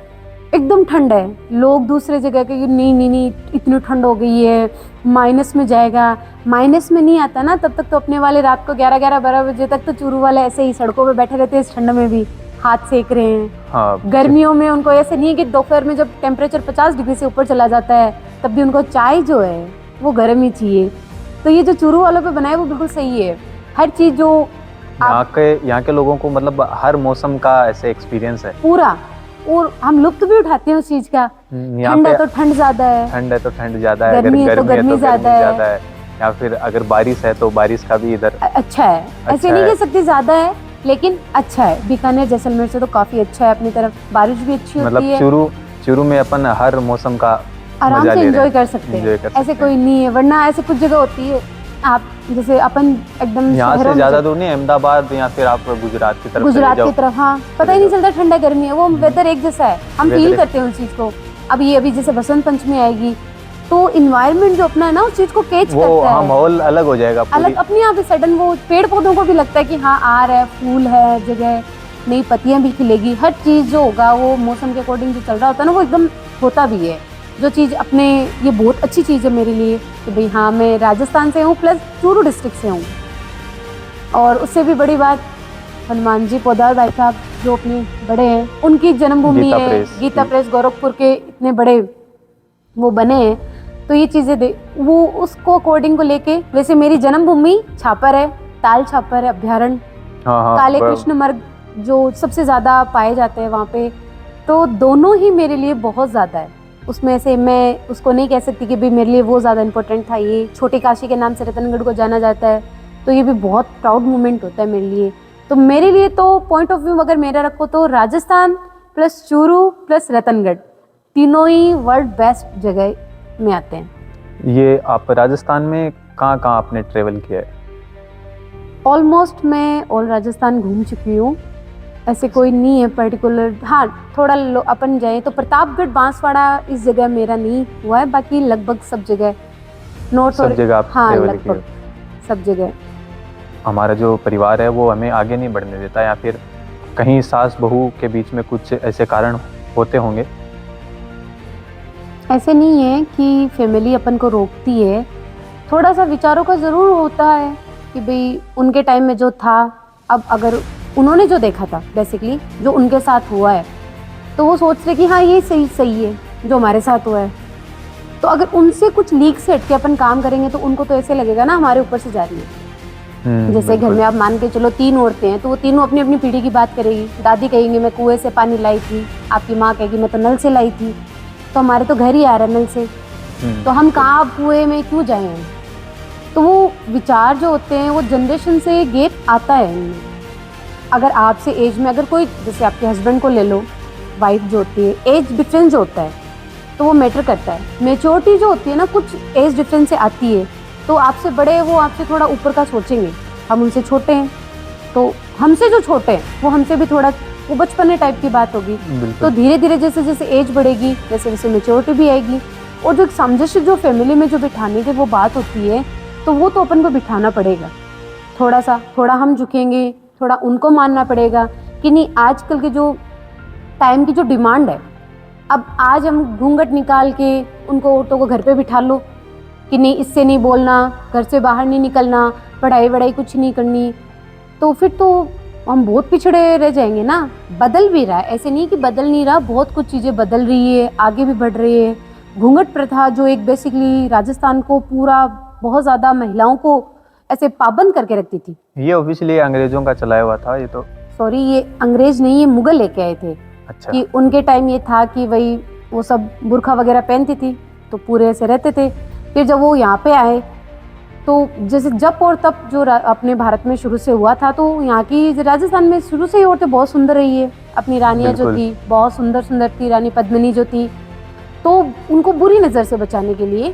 एकदम ठंड है, लोग दूसरे जगह के नहीं नहीं नहीं इतनी ठंड हो गई है, माइनस में जाएगा। माइनस में नहीं आता ना तब तक तो अपने वाले रात को 11-12 बजे तक तो चूरू वाले ऐसे ही सड़कों पे बैठे रहते हैं इस ठंड में भी, हाथ सेक रहे हैं। हाँ, गर्मियों में उनको ऐसे नहीं है कि दोपहर में जब टेम्परेचर 50 डिग्री से ऊपर चला जाता है तब भी उनको चाय जो है वो गर्म ही चाहिए। तो ये जो चूरू वालों पे बनाए वो बिल्कुल सही है। हर चीज जो यहाँ के लोगों को मतलब हर मौसम का ऐसे एक्सपीरियंस है पूरा, और हम लुत्फ भी उठाते हैं उस चीज का। यहाँ ठंड पे है तो ठंड ज्यादा है, ठंड है तो ठंड ज्यादा है, अगर गर्मी है तो गर्मी है तो गर्मी ज्यादा है। ज्यादा है, या फिर अगर बारिश है तो बारिश का भी इधर अच्छा है। ऐसे अच्छा नहीं है। कह सकती ज्यादा है, लेकिन अच्छा है। बीकानेर जैसलमेर से तो काफी अच्छा है अपनी तरफ, बारिश भी अच्छी होती मतलब है, चूरू में अपन हर मौसम का आराम मजा से ले रहे एंजॉय हैं, कर सकते enjoy हैं। कर सकते ऐसे हैं। कोई नहीं है, वरना ऐसे कुछ जगह होती है आप जैसे अपन एकदम यहाँ शहरों से में ज्यादा दूर नहीं, अहमदाबाद या फिर आप गुजरात की तरफ चले गुजरात जाओ। की तरफ, हाँ पता ही नहीं चलता ठंड है गर्मी है, वो वेदर एक जैसा है, हम Weather फील एक- करते हैं उस चीज को। अभी जैसे बसंत पंचमी आएगी तो इन्वायरमेंट जो अपना है ना उस चीज को कैच वो करता हाँ है माहौल अलग हो जाएगा पूरी। अलग, अपने आप ही सडन वो पेड़ पौधों को भी लगता है कि हाँ आ रहा है, फूल है जगह, नई पत्तियां भी खिलेगी, हर चीज जो होगा वो मौसम के अकॉर्डिंग जो चल रहा होता है ना वो एकदम होता भी है। जो चीज अपने, ये बहुत अच्छी चीज है मेरे लिए कि भाई हाँ मैं राजस्थान से हूँ प्लस चूरू डिस्ट्रिक्ट से हूँ। और उससे भी बड़ी बात, हनुमान जी पोदार भाई साहब जो अपने बड़े हैं, उनकी जन्मभूमि गीता है प्रेस। गीता प्रेस, गोरखपुर के इतने बड़े वो बने हैं, तो ये चीजें दे वो उसको अकॉर्डिंग को लेके। वैसे मेरी जन्मभूमि छापर है, ताल छापर है अभ्यारण्य, हाँ हाँ काले कृष्ण मर्ग जो सबसे ज्यादा पाए जाते हैं वहाँ पे, तो दोनों ही मेरे लिए बहुत ज्यादा है। उसमें से मैं उसको नहीं कह सकती कि भाई मेरे लिए वो ज्यादा इंपॉर्टेंट था। ये छोटी काशी के नाम से रतनगढ़ को जाना जाता है, तो ये भी बहुत प्राउड मोमेंट होता है मेरे लिए। तो मेरे लिए तो पॉइंट ऑफ व्यू अगर मेरा रखो तो राजस्थान प्लस चूरू प्लस रतनगढ़ तीनों ही वर्ल्ड बेस्ट जगह में आते हैं। ये आप राजस्थान में कहाँ कहाँ आपने ट्रेवल किया है? ऑलमोस्ट मैं ऑल राजस्थान घूम चुकी हूँ, ऐसे कोई नहीं है पर्टिकुलर। हाँ थोड़ा अपन जाए तो प्रतापगढ़ बांसवाड़ा इस जगह मेरा नहीं हुआ है, बाकी लगभग सब जगह नॉर्थ सब जगह आप हाँ ट्रेवल लगभग किए। सब जगह। हमारा जो परिवार है वो हमें आगे नहीं बढ़ने देता, या फिर कहीं सास बहू के बीच में कुछ ऐसे कारण होते होंगे? ऐसे नहीं है कि फैमिली अपन को रोकती है, थोड़ा सा विचारों का ज़रूर होता है कि भाई उनके टाइम में जो था, अब अगर उन्होंने जो देखा था बेसिकली जो उनके साथ हुआ है, तो वो सोच रहे कि हाँ ये सही है जो हमारे साथ हुआ है। तो अगर उनसे कुछ लीक से हट के अपन काम करेंगे तो उनको तो ऐसे लगेगा ना हमारे ऊपर से जा रही है। जैसे घर बिल्कुल। में आप मान के चलो 3 औरतें हैं, तो वो तीनों अपनी अपनी पीढ़ी की बात करेगी। दादी कहेंगी मैं कुएं से पानी लाई थी, आपकी माँ कहेगी मैं तो नल से लाई थी, तो हमारे तो घर ही आ रहा है नल से, तो हम कहाँ कुएं में क्यों जाए हैं। तो वो विचार जो होते हैं वो जनरेशन से गैप आता है इनमें। अगर आपसे एज में अगर कोई, जैसे आपके हस्बैंड को ले लो, वाइफ जो होती है, एज डिफरेंस जो होता है तो वो मैटर करता है। मेच्योरिटी जो होती है ना कुछ एज डिफरेंस से आती है, तो आपसे बड़े वो आपसे थोड़ा ऊपर का सोचेंगे, हम उनसे छोटे हैं तो हमसे जो छोटे हैं वो हमसे भी थोड़ा, वो बचपने टाइप की बात होगी। तो बिल्कुल। धीरे धीरे जैसे जैसे एज बढ़ेगी वैसे वैसे मेच्योरिटी भी आएगी, और जो एक सामंजस्य जो फैमिली में जो बिठाने की वो बात होती है, तो वो तो अपन को बिठाना पड़ेगा। थोड़ा हम झुकेंगे, थोड़ा उनको मानना पड़ेगा कि नहीं आजकल के जो टाइम की जो डिमांड है, अब आज हम घूंघट निकाल के उनको औरतों को घर पे बिठा लो कि नहीं इससे नहीं बोलना, घर से बाहर नहीं निकलना, पढ़ाई वढ़ाई कुछ नहीं करनी, तो फिर तो हम बहुत पिछड़े रह जाएंगे ना। बदल भी रहा है, ऐसे नहीं कि बदल नहीं रहा, बहुत कुछ चीज़ें बदल रही है, आगे भी बढ़ रही है। घूंघट प्रथा जो एक बेसिकली राजस्थान को पूरा बहुत ज़्यादा महिलाओं को ऐसे पाबंद करके रखती थी। ये ऑफिशियली अंग्रेजों का चलाया हुआ था ये तो। सॉरी ये अंग्रेज नहीं, ये मुगल लेके आए थे। अच्छा। कि उनके टाइम ये था कि वही वो सब बुर्खा वगैरह पहनती थी तो पूरे ऐसे रहते थे। फिर जब वो यहाँ पे आए तो जैसे जब और तब जो अपने भारत में शुरू से हुआ था, तो यहाँ की राजस्थान में शुरू से ही औरतें बहुत सुंदर रही है। अपनी रानियाँ जो बिल्कुल। थी बहुत सुंदर थी, रानी पद्मिनी जो थी, तो उनको बुरी नज़र से बचाने के लिए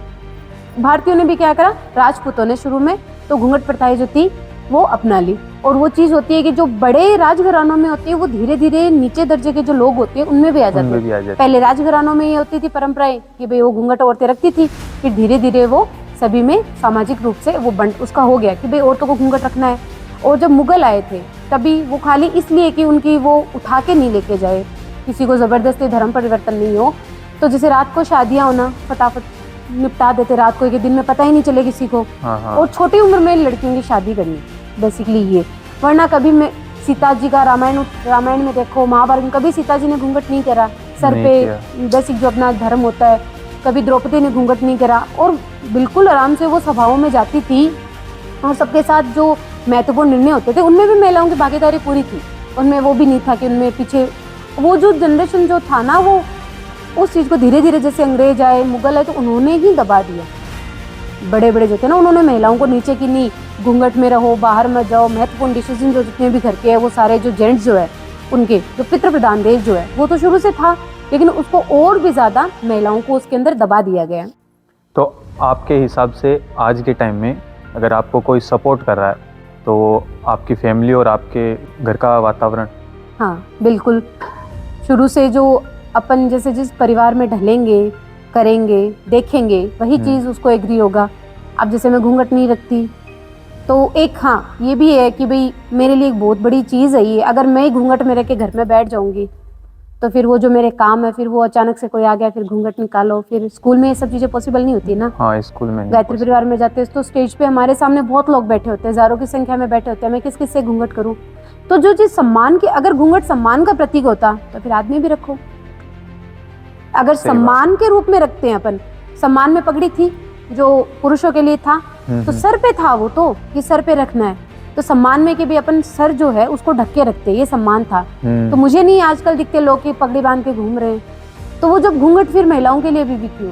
भारतीयों ने भी क्या करा, राजपूतों ने शुरू में तो घूंघट प्रथाएं जो थी वो अपना ली। और वो चीज़ होती है कि जो बड़े राजघरानों में होती है वो धीरे धीरे नीचे दर्जे के जो लोग होते हैं उनमें भी आ जाते उनमें भी आ हैं। जाते। पहले राजघरानों में ये होती थी परंपराएं कि भाई वो घूंघट औरतें रखती थी, फिर धीरे धीरे वो सभी में सामाजिक रूप से वो बंट उसका हो गया कि भाई औरतों को घूंघट रखना है। और जब मुगल आए थे तभी वो खाली इसलिए कि उनकी वो उठा के नहीं लेके जाए, किसी को ज़बरदस्ती धर्म परिवर्तन नहीं हो, तो जैसे रात को शादियाँ होना फटाफट निपटा देते रात को, एक दिन में पता ही नहीं चले किसी को। हाँ। और छोटी उम्र में लड़कियों की शादी करनी बेसिकली ये, वरना कभी मैं सीता जी का रामायण में देखो, महाभारत में कभी सीता जी ने घूंघट नहीं करा सर नहीं पे, बेसिक जो अपना धर्म होता है, कभी द्रौपदी ने घूंघट नहीं करा और बिल्कुल आराम से वो सभाओं में जाती थी और सबके साथ जो महत्वपूर्ण निर्णय होते थे उनमें भी महिलाओं की भागीदारी पूरी थी। उनमें वो भी नहीं था कि उनमें पीछे, वो जो जनरेशन जो था ना वो उस चीज़ को धीरे धीरे, जैसे अंग्रेज आए मुगल आए तो उन्होंने ही दबा दिया। बड़े बड़े जो थे ना उन्होंने महिलाओं को नीचे की नहीं, घूंघट में रहो, बाहर मत जाओ, महत्वपूर्ण डिसीजन जो जितने भी घर के हैं वो सारे जो जेंट्स जो है उनके जो पितृ प्रधान देश जो है वो तो शुरू से था, लेकिन उसको और भी ज़्यादा महिलाओं को उसके अंदर दबा दिया गया। तो आपके हिसाब से आज के टाइम में अगर आपको कोई सपोर्ट कर रहा है तो आपकी फैमिली और आपके घर का वातावरण? हाँ बिल्कुल, शुरू से जो अपन जैसे जिस परिवार में ढलेंगे, करेंगे, देखेंगे, वही चीज़ उसको एग्री होगा। अब जैसे मैं घूंघट नहीं रखती तो एक हाँ ये भी है कि भाई मेरे लिए एक बहुत बड़ी चीज़ है ये, अगर मैं घूंघट में रख के घर में बैठ जाऊंगी तो फिर वो जो मेरे काम है, फिर वो अचानक से कोई आ गया फिर घूंघट निकालो, फिर स्कूल में ये सब चीज़ें पॉसिबल नहीं होती ना। हाँ स्कूल में नहीं गायत्री परिवार में जाते हैं तो स्टेज पे हमारे सामने बहुत लोग बैठे होते हैं, हजारों की संख्या में बैठे होते हैं, मैं किस किस से घूंघट करूँ? तो जो चीज़ सम्मान की, अगर घूंघट सम्मान का प्रतीक होता तो फिर आदमी भी रखो। अगर सम्मान के रूप में रखते हैं अपन, सम्मान में पगड़ी थी जो पुरुषों के लिए था तो सर पे था वो तो कि सर पे रखना है, तो सम्मान में कि भी अपन सर जो है उसको ढक के रखते, ये सम्मान था। तो मुझे नहीं आजकल दिखते लोग कि पगड़ी बांध के घूम रहे हैं, तो वो जब घूंघट फिर महिलाओं के लिए भी क्यों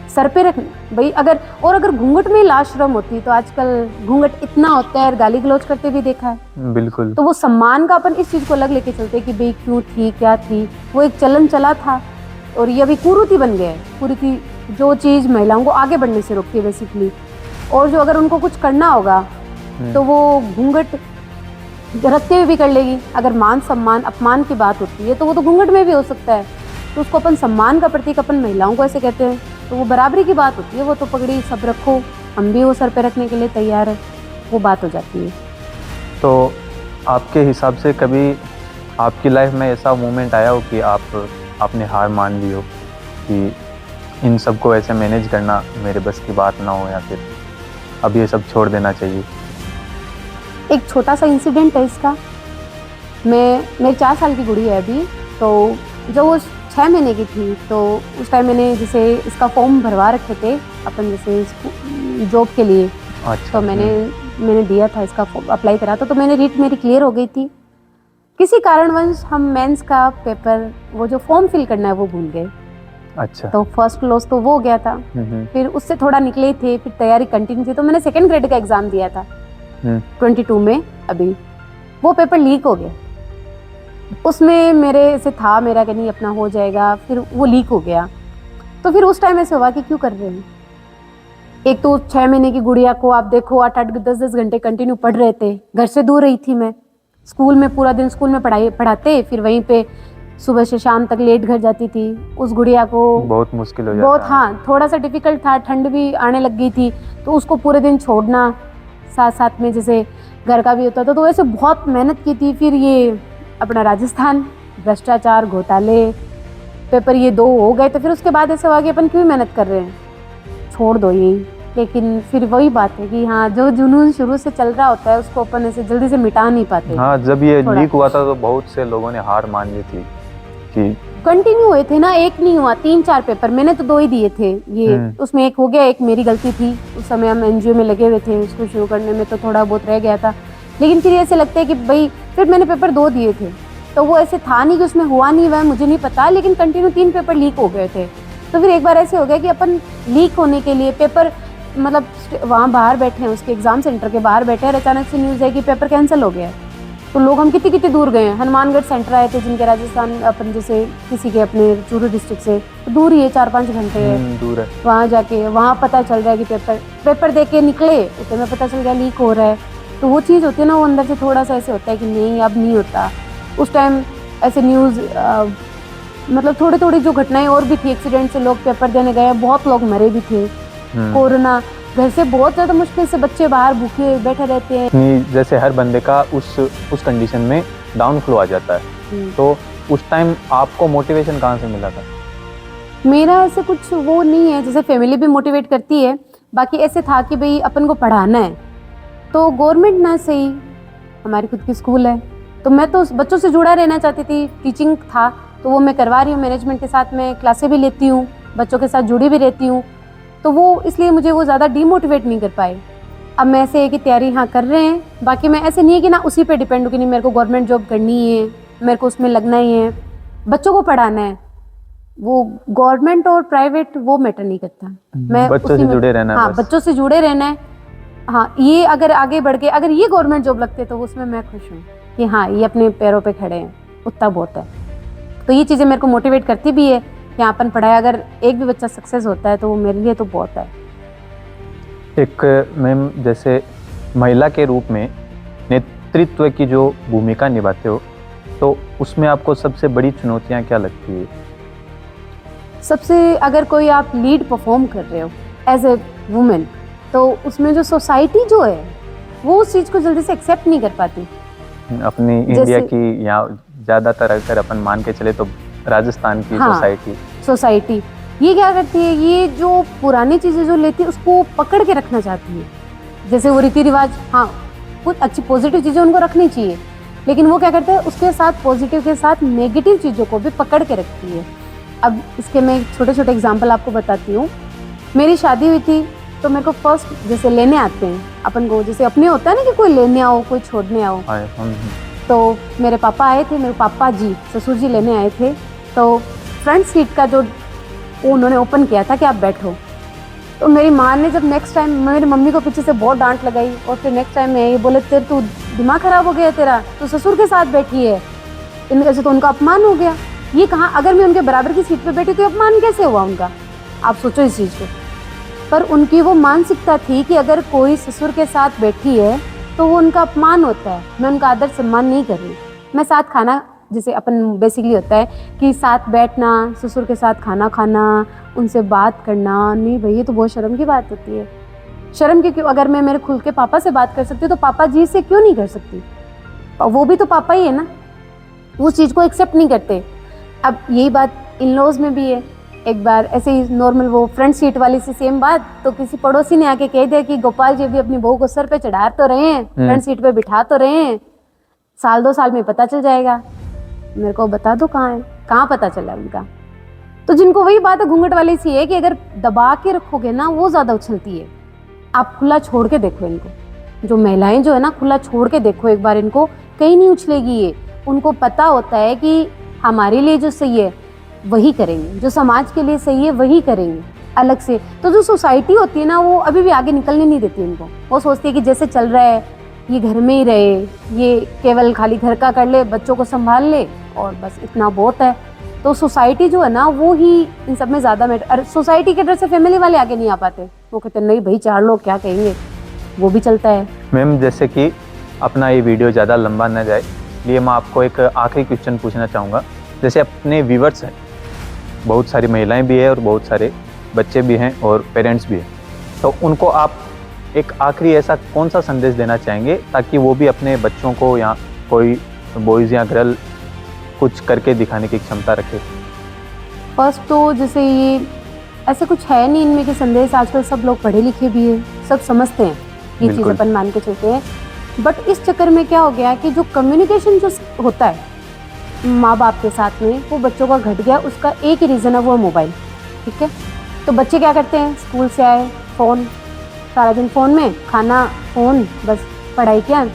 सर पे रखना भाई? अगर घूंघट में लाज शर्म होती तो आजकल घूंघट इतना होता है, गाली गलौज करते भी देखा है। बिल्कुल। तो वो सम्मान का अपन इस चीज को अलग लेके चलते कि भाई क्यों थी, क्या थी, वो एक चलन चला था और ये अभी कुरीति बन गया है। कुरीति जो चीज महिलाओं को आगे बढ़ने से रोकती है बेसिकली, और जो अगर उनको कुछ करना होगा तो वो घूंघट रखते हुए भी कर लेगी। अगर मान सम्मान अपमान की बात होती है तो वो तो घूंघट में भी हो सकता है, तो उसको अपन सम्मान का प्रतीक अपन महिलाओं को ऐसे कहते हैं, तो वो बराबरी की बात होती है। वो तो पगड़ी सब रखो, हम भी वो सर पे रखने के लिए तैयार है, वो बात हो जाती है। तो आपके हिसाब से कभी आपकी लाइफ में ऐसा मोमेंट आया हो कि आपने हार मान ली हो कि इन सबको ऐसे मैनेज करना मेरे बस की बात ना हो, या फिर अब ये सब छोड़ देना चाहिए? एक छोटा सा इंसिडेंट है इसका। मेरी 4 साल की गुड़ी है अभी, तो जब वो 6 महीने की थी तो उस टाइम मैंने जैसे इसका फॉर्म भरवा रखे थे अपन जैसे जॉब के लिए। अच्छा। तो मैंने दिया था, इसका अप्लाई करा था, तो मैंने रीट मेरी क्लियर हो गई थी। किसी कारणवश हम मेंस का पेपर, वो जो फॉर्म फिल करना है वो भूल गए। अच्छा। तो फर्स्ट लॉस तो वो हो गया था। फिर उससे थोड़ा निकले थे, फिर तैयारी कंटिन्यू थी, तो मैंने 2nd ग्रेड का एग्जाम दिया था 22 में। अभी वो पेपर लीक हो गया, उसमें मेरे से था मेरा कि नहीं अपना हो जाएगा, फिर वो लीक हो गया। तो फिर उस टाइम ऐसे हुआ कि क्यों कर रहे हैं। एक तो 6 महीने की गुड़िया को आप देखो 8-8 10-10 घंटे कंटिन्यू पढ़ रहे थे, घर से दूर रही थी मैं, स्कूल में पूरा दिन स्कूल में पढ़ाते, फिर वहीं पे सुबह से शाम तक लेट घर जाती थी। उस गुड़िया को बहुत मुश्किल हो जाता बहुत, है। हाँ थोड़ा सा डिफिकल्ट था, ठंड भी आने लग गई थी, तो उसको पूरे दिन छोड़ना, साथ साथ में जैसे घर का भी होता था, तो वैसे बहुत मेहनत की थी। फिर ये अपना राजस्थान, भ्रष्टाचार, घोटाले, पेपर ये 2 हो गए, तो फिर उसके बाद ऐसा हुआ कि अपन क्यों मेहनत कर रहे हैं, छोड़ दो यही। लेकिन फिर वही बात है कि हाँ जो जुनून शुरू से चल रहा होता है उसको अपन ऐसे जल्दी से मिटा नहीं पाते। हाँ, जब ये लीक हुआ था तो बहुत से लोगों ने हार मान ली थी कि कंटिन्यू हुए थे ना, एक नहीं हुआ, 3-4 पेपर, मैंने तो 2 ही दिए थे ये। उसमें एक हो गया, एक मेरी गलती थी, उस समय हम एनजीओ में लगे हुए थे, उसको शुरू करने में तो थोड़ा बहुत रह गया था। लेकिन फिर ऐसे लगता है कि भाई फिर मैंने पेपर 2 दिए थे, तो वो ऐसे था नहीं कि उसमें हुआ नहीं हुआ मुझे नहीं पता, लेकिन कंटिन्यू 3 पेपर लीक हो गए थे। तो फिर एक बार ऐसे हो गया कि अपन लीक होने के लिए पेपर, मतलब वहाँ बाहर बैठे हैं, उसके एग्जाम सेंटर के बाहर बैठे हैं, और अचानक से न्यूज़ है कि पेपर कैंसिल हो गया है। तो लोग हम कितने दूर गए हैं, हनुमानगढ़ सेंटर आए थे जिनके राजस्थान अपन जैसे किसी के अपने चूरू डिस्ट्रिक्ट से तो दूर ही है, 4-5 घंटे है दूर है। वहाँ जाके वहाँ पता चल रहा है कि पेपर दे के निकले, उतने में पता चल गया लीक हो रहा है। तो वो चीज़ होती है ना, वो अंदर से थोड़ा सा ऐसे होता है कि नहीं अब नहीं होता। उस टाइम ऐसे न्यूज़ मतलब थोड़ी जो घटनाएं और भी थी, एक्सीडेंट से लोग पेपर देने गए, बहुत लोग मरे भी थे। कोरोना घर से बहुत ज़्यादा मुश्किल से बच्चे बाहर भूखे बैठे रहते हैं। जैसे हर बंदे का उस कंडीशन में डाउन फ्लो आ जाता है, तो उस टाइम आपको मोटिवेशन कहाँ से मिला था? मेरा ऐसे कुछ वो नहीं है, जैसे फैमिली भी मोटिवेट करती है, बाकी ऐसे था कि भाई अपन को पढ़ाना है तो गवर्नमेंट ना सही, हमारी खुद की स्कूल है तो मैं तो बच्चों से जुड़ा रहना चाहती थी। टीचिंग था तो वो मैं करवा रही हूँ, मैनेजमेंट के साथ मैं क्लासें भी लेती हूँ, बच्चों के साथ जुड़ी भी रहती हूँ, तो वो इसलिए मुझे वो ज़्यादा डीमोटिवेट नहीं कर पाए। अब मैं ऐसे है कि तैयारी हाँ कर रहे हैं, बाकी मैं ऐसे नहीं है कि ना उसी पे डिपेंड हूँ कि नहीं मेरे को गवर्नमेंट जॉब करनी है, मेरे को उसमें लगना ही है, बच्चों को पढ़ाना है। वो गवर्नमेंट और प्राइवेट वो मैटर नहीं करता, मैं बच्चों से जुड़े रहना है हाँ बस। बच्चों से जुड़े रहना है। हाँ ये अगर आगे बढ़ के अगर ये गवर्नमेंट जॉब लगते तो उसमें मैं खुश हूँ कि हाँ ये अपने पैरों पे खड़े हैं, उतना बहुत है। तो ये चीज़ें मेरे को मोटिवेट करती भी है कि अपन पढ़ाए, अगर एक भी बच्चा सक्सेस होता है तो वो मेरे लिए तो बहुत है। एक मैम, जैसे महिला के रूप में नेतृत्व की जो भूमिका निभाते हो, तो उसमें आपको सबसे बड़ी चुनौतियाँ क्या लगती है? सबसे अगर कोई आप लीड परफॉर्म कर रहे हो एज ए वुमेन, तो उसमें जो सोसाइटी जो है वो उस चीज़ को जल्दी से एक्सेप्ट नहीं कर पाती। अपनी इंडिया की यहाँ ज़्यादातर अगर अपन मान के चले तो राजस्थान की हाँ, सोसाइटी ये क्या करती है, ये जो पुरानी चीज़ें जो लेती है उसको पकड़ के रखना चाहती है। जैसे वो रीति रिवाज, हाँ कुछ अच्छी पॉजिटिव चीज़ें उनको रखनी चाहिए, लेकिन वो क्या करते हैं उसके साथ पॉजिटिव के साथ नेगेटिव चीज़ों को भी पकड़ के रखती है। अब इसके मैं छोटे छोटे एग्जाम्पल आपको बताती हूँ। मेरी शादी हुई थी तो मेरे को फर्स्ट जैसे लेने आते हैं अपन को, जैसे अपने होता है ना कि कोई लेने आओ कोई छोड़ने आओ, तो मेरे पापा आए थे, मेरे पापा जी ससुर जी लेने आए थे, तो फ्रंट सीट का जो उन्होंने ओपन किया था कि आप बैठो, तो मेरी माँ ने जब नेक्स्ट टाइम मेरी मम्मी को पीछे से बहुत डांट लगाई और फिर नेक्स्ट टाइम मैं ये बोले तेरे तू दिमाग खराब हो गया तेरा, तो ससुर के साथ बैठी है, इन वजह से तो उनका अपमान हो गया। ये कहाँ, अगर मैं उनके बराबर की सीट पे बैठी तो अपमान कैसे हुआ उनका, आप सोचो इस चीज़ को। पर उनकी वो मानसिकता थी कि अगर कोई ससुर के साथ बैठी है तो वो उनका अपमान होता है, मैं उनका आदर सम्मान नहीं कर रही। मैं साथ खाना, जैसे अपन बेसिकली होता है कि साथ बैठना, ससुर के साथ खाना खाना, उनसे बात करना, नहीं भाई ये तो बहुत शर्म की बात होती है। शर्म की क्यों, अगर मैं मेरे खुल के पापा से बात कर सकती हूँ तो पापा जी से क्यों नहीं कर सकती, और वो भी तो पापा ही है ना, उस चीज़ को एक्सेप्ट नहीं करते। अब यही बात इन लॉज में भी है। एक बार ऐसे ही नॉर्मल वो फ्रंट सीट वाली से सेम बात, तो किसी पड़ोसी ने आके कह दिया कि गोपाल जी भी अपनी बहू को सर पे चढ़ा तो रहे हैं, फ्रंट सीट पे बिठा तो रहे हैं, साल 2 साल में पता चल जाएगा। मेरे को बता दो कहाँ है, कहाँ पता चला उनका। तो जिनको वही बात है घूंघट वाली सी है कि अगर दबा के रखोगे ना वो ज़्यादा उछलती है। आप खुला छोड़ के देखो इनको, जो महिलाएं जो है ना खुला छोड़ के देखो एक बार, इनको कहीं नहीं उछलेगी ये। उनको पता होता है कि हमारे लिए जो सही है वही करेंगे, जो समाज के लिए सही है वही करेंगे अलग से। तो जो सोसाइटी होती है ना वो अभी भी आगे निकलने नहीं देती इनको। वो सोचती है कि जैसे चल रहा है ये घर में ही रहे, ये केवल खाली घर का कर ले, बच्चों को संभाल ले और बस इतना बहुत है। तो सोसाइटी जो है ना वो ही इन सब में ज़्यादा मैटर, सोसाइटी के डर से फैमिली वाले आगे नहीं आ पाते। वो कहते नहीं भाई 4 लोग क्या कहेंगे, वो भी चलता है। मैम, जैसे कि अपना ये वीडियो ज़्यादा लंबा न जाए इसलिए मैं आपको एक आखिरी क्वेश्चन पूछना चाहूँगा। जैसे अपने व्यूवर्स हैं, बहुत सारी महिलाएं भी है और बहुत सारे बच्चे भी हैं और पेरेंट्स भी हैं, तो उनको आप एक आखिरी ऐसा कौन सा संदेश देना चाहेंगे ताकि वो भी अपने बच्चों को या कोई बॉयज़ या गर्ल कुछ करके दिखाने की क्षमता रखे? फर्स्ट तो जैसे ये ऐसे कुछ है नहीं इनमें कि संदेश, आजकल सब लोग पढ़े लिखे भी हैं, सब समझते हैं ये चीज़, अपन मान के चलते हैं। बट इस चक्कर में क्या हो गया कि जो कम्युनिकेशन जो होता है माँ बाप के साथ में वो बच्चों का घट गया। उसका एक ही रीज़न है, वो मोबाइल। ठीक है, तो बच्चे क्या करते हैं, स्कूल से आए फ़ोन, सारा दिन फ़ोन में, खाना फ़ोन, बस पढ़ाई क्या।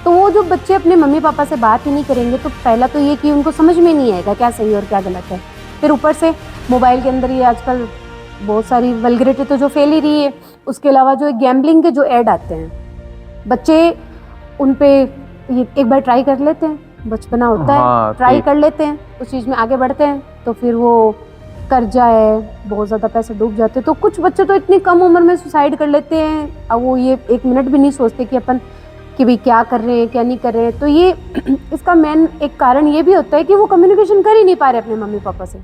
तो वो जो बच्चे अपने मम्मी पापा से बात ही नहीं करेंगे तो पहला तो ये कि उनको समझ में नहीं आएगा क्या सही और क्या गलत है। फिर ऊपर से मोबाइल के अंदर ये आजकल बहुत सारी वल्गैरिटी तो जो फैल ही रही है, उसके अलावा जो गैम्बलिंग के जो ऐड आते हैं, बच्चे उन पे ये एक बार ट्राई कर लेते हैं, बचपना होता है, ट्राई कर लेते हैं, उस चीज़ में आगे बढ़ते हैं, तो फिर वो कर्जा है, बहुत ज़्यादा पैसे डूब जाते हैं। तो कुछ बच्चे तो इतनी कम उम्र में सुसाइड कर लेते हैं, अब वो ये 1 मिनट भी नहीं सोचते कि अपन कि भाई क्या कर रहे हैं क्या नहीं कर रहे हैं। तो ये इसका मेन एक कारण ये भी होता है कि वो कम्युनिकेशन कर ही नहीं पा रहे अपने मम्मी पापा से।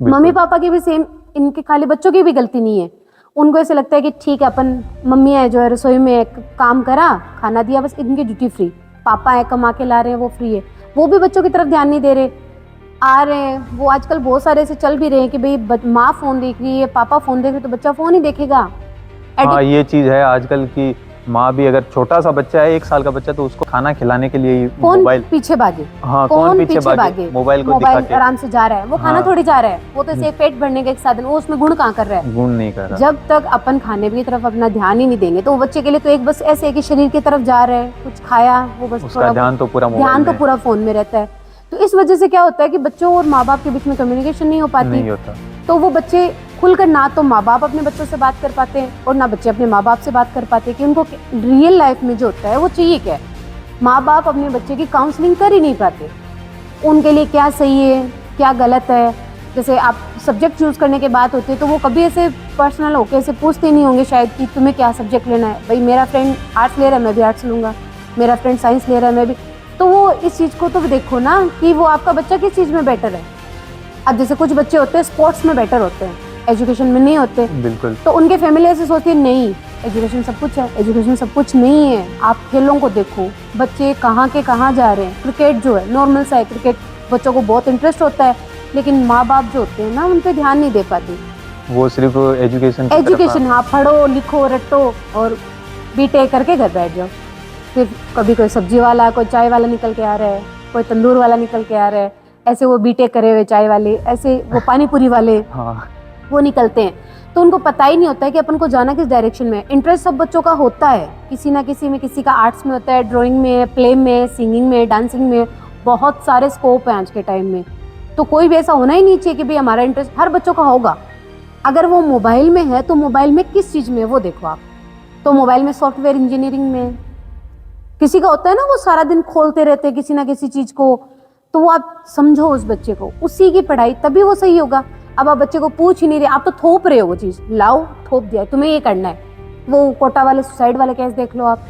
मम्मी पापा की भी सेम, इनके खाली बच्चों की भी गलती नहीं है, उनको ऐसे लगता है कि ठीक है अपन मम्मी है जो है रसोई में काम करा, खाना दिया, बस इनकी ड्यूटी फ्री। पापा है कमा के ला रहे हैं, वो फ्री है, वो भी बच्चों की तरफ ध्यान नहीं दे रहे। आ रहे हैं वो आजकल बहुत सारे ऐसे चल भी रहे हैं कि भाई माँ फोन देख रही है, पापा फोन देख रहे, तो बच्चा फोन ही देखेगा। हाँ, ये चीज है आजकल की। माँ भी अगर छोटा सा बच्चा है, 1 साल का बच्चा, तो उसको खाना खिलाने के लिए कौन मोबाइल पीछे भागे, हाँ, कौन पीछे भागे मोबाइल को दिखा के। आराम से जा रहा है, वो खाना हाँ। थोड़ी जा रहा है, वो तो सिर्फ पेट भरने का एक साधन, वो उसमें गुण कहाँ कर रहा है। गुण नहीं कर रहा। जब तक अपन खाने की तरफ अपना ध्यान ही नहीं देंगे तो वो बच्चे के लिए तो एक बस ऐसे है कि शरीर की तरफ जा रहा है, कुछ खाया, वो बस उसका ध्यान तो पूरा मोबाइल ध्यान तो में। पूरा फोन में रहता है। तो इस वजह से क्या होता है कि बच्चों और माँ बाप के बीच में कम्युनिकेशन नहीं हो पाती। नहीं होता। तो वो बच्चे खुलकर ना तो माँ बाप अपने बच्चों से बात कर पाते हैं और ना बच्चे अपने माँ बाप से बात कर पाते हैं कि उनको रियल लाइफ में जो होता है वो चाहिए क्या है। माँ बाप अपने बच्चे की काउंसलिंग कर ही नहीं पाते, उनके लिए क्या सही है क्या गलत है। जैसे आप सब्जेक्ट चूज करने की बात होती है तो वो कभी ऐसे पर्सनल होके ऐसे पूछते नहीं होंगे शायद कि तुम्हें क्या सब्जेक्ट लेना है। भाई मेरा फ्रेंड आर्ट्स ले रहा है, मैं भी आर्ट्स लूँगा, मेरा फ्रेंड साइंस ले रहा है, मैं भी। तो वो इस चीज़ को तो देखो ना कि वो आपका बच्चा किस चीज़ में बेटर है। अब जैसे कुछ बच्चे होते हैं स्पोर्ट्स में बेटर होते हैं, एजुकेशन में नहीं होते। बिल्कुल। तो उनके फैमिली ऐसे सोचती है नहीं एजुकेशन सब कुछ है, एजुकेशन सब कुछ नहीं है, आप खेलों को देखो, बच्चे कहाँ के कहाँ जा रहे हैं। क्रिकेट जो है नॉर्मल सा है, क्रिकेट बच्चों को बहुत इंटरेस्ट होता है, लेकिन माँ बाप जो होते हैं ना उन पर ध्यान नहीं दे पाते। वो सिर्फ एजुकेशन हाँ, पढ़ो लिखो रटो और बीटेक करके घर बैठ जाओ। फिर कभी कोई सब्जी वाला, कोई चाय वाला निकल के आ रहा है, कोई तंदूर वाला निकल के आ रहा है, ऐसे वो बीटेक करे हुए चाय वाले, ऐसे वो पानी पूरी वाले हाँ। वो निकलते हैं। तो उनको पता ही नहीं होता है कि अपन को जाना किस डायरेक्शन में। इंटरेस्ट सब बच्चों का होता है किसी ना किसी में, किसी का आर्ट्स में होता है, ड्राइंग में, प्ले में, सिंगिंग में, डांसिंग में, बहुत सारे स्कोप हैं आज के टाइम में। तो कोई भी ऐसा होना ही नहीं चाहिए कि भाई हमारा इंटरेस्ट हर बच्चों का होगा। अगर वो मोबाइल में है तो मोबाइल में किस चीज़ में वो देखो आप। तो मोबाइल में सॉफ्टवेयर इंजीनियरिंग में किसी का होता है ना, वो सारा दिन खोलते रहते हैं किसी ना किसी चीज़ को। तो वो आप समझो उस बच्चे को, उसी की पढ़ाई, तभी वो सही होगा। अब आप बच्चे को पूछ ही नहीं रहे, आप तो थोप रहे हो वो चीज़, लाओ थोप दिया तुम्हें ये करना है। वो कोटा वाले सुसाइड वाले केस देख लो आप,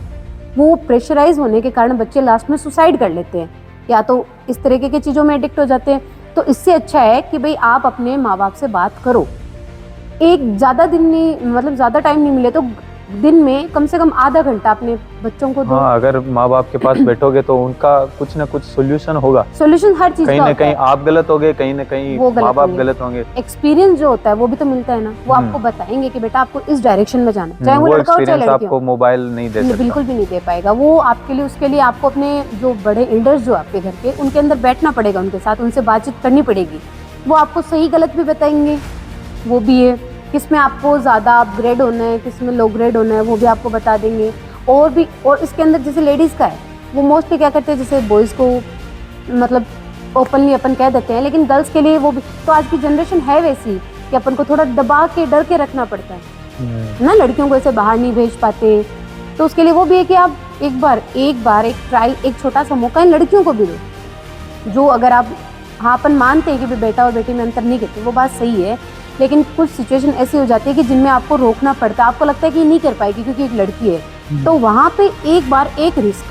वो प्रेशराइज होने के कारण बच्चे लास्ट में सुसाइड कर लेते हैं या तो इस तरीके की चीज़ों में एडिक्ट हो जाते हैं। तो इससे अच्छा है कि भाई आप अपने माँ बाप से बात करो। एक ज़्यादा दिन नहीं, मतलब ज़्यादा टाइम नहीं मिले तो दिन में कम से कम आधा घंटा अपने बच्चों को दो। हाँ, अगर माँ बाप के पास बैठोगे तो उनका कुछ ना कुछ सोल्यूशन होगा। सोल्यूशन हर चीज कहीं का ना होता कहीं है। आप गलत होगे, कहीं ना कहीं वो गलत माँ बाप होंगे। गलत होंगे। एक्सपीरियंस जो होता है वो भी तो मिलता है ना, वो आपको बताएंगे कि बेटा आपको इस डायरेक्शन में जाना है, चाहे वो वो लड़का हो चाहे एक्सपीरियंस लड़की हो। आपको मोबाइल नहीं दे सकता। बिल्कुल भी नहीं दे पाएगा वो आपके लिए। उसके लिए आपको अपने जो बड़े एल्डर्स जो आपके घर के, उनके अंदर बैठना पड़ेगा, उनके साथ उनसे बातचीत करनी पड़ेगी। वो आपको सही गलत भी बताएंगे, वो भी है किस में आपको ज़्यादा अपग्रेड होना है, किस में लो ग्रेड होना है, वो भी आपको बता देंगे। और भी, और इसके अंदर जैसे लेडीज़ का है, वो मोस्टली क्या करते हैं, जैसे बॉयज़ को मतलब ओपनली अपन कह देते हैं, लेकिन गर्ल्स के लिए वो भी। तो आज की जनरेशन है वैसी कि अपन को थोड़ा दबा के डर के रखना पड़ता है ना, लड़कियों को ऐसे बाहर नहीं भेज पाते। तो उसके लिए वो भी है कि आप एक बार एक ट्राई, एक छोटा सा मौका इन लड़कियों को भी दो। जो अगर आप, हाँ अपन मानते हैं कि बेटा और बेटी में अंतर नहीं करते, वो बात सही है, लेकिन कुछ सिचुएशन ऐसी हो जाती है कि जिनमें आपको रोकना पड़ता है। आपको लगता है कि ये नहीं कर पाएगी क्योंकि एक लड़की है, तो वहाँ पे एक बार एक रिस्क,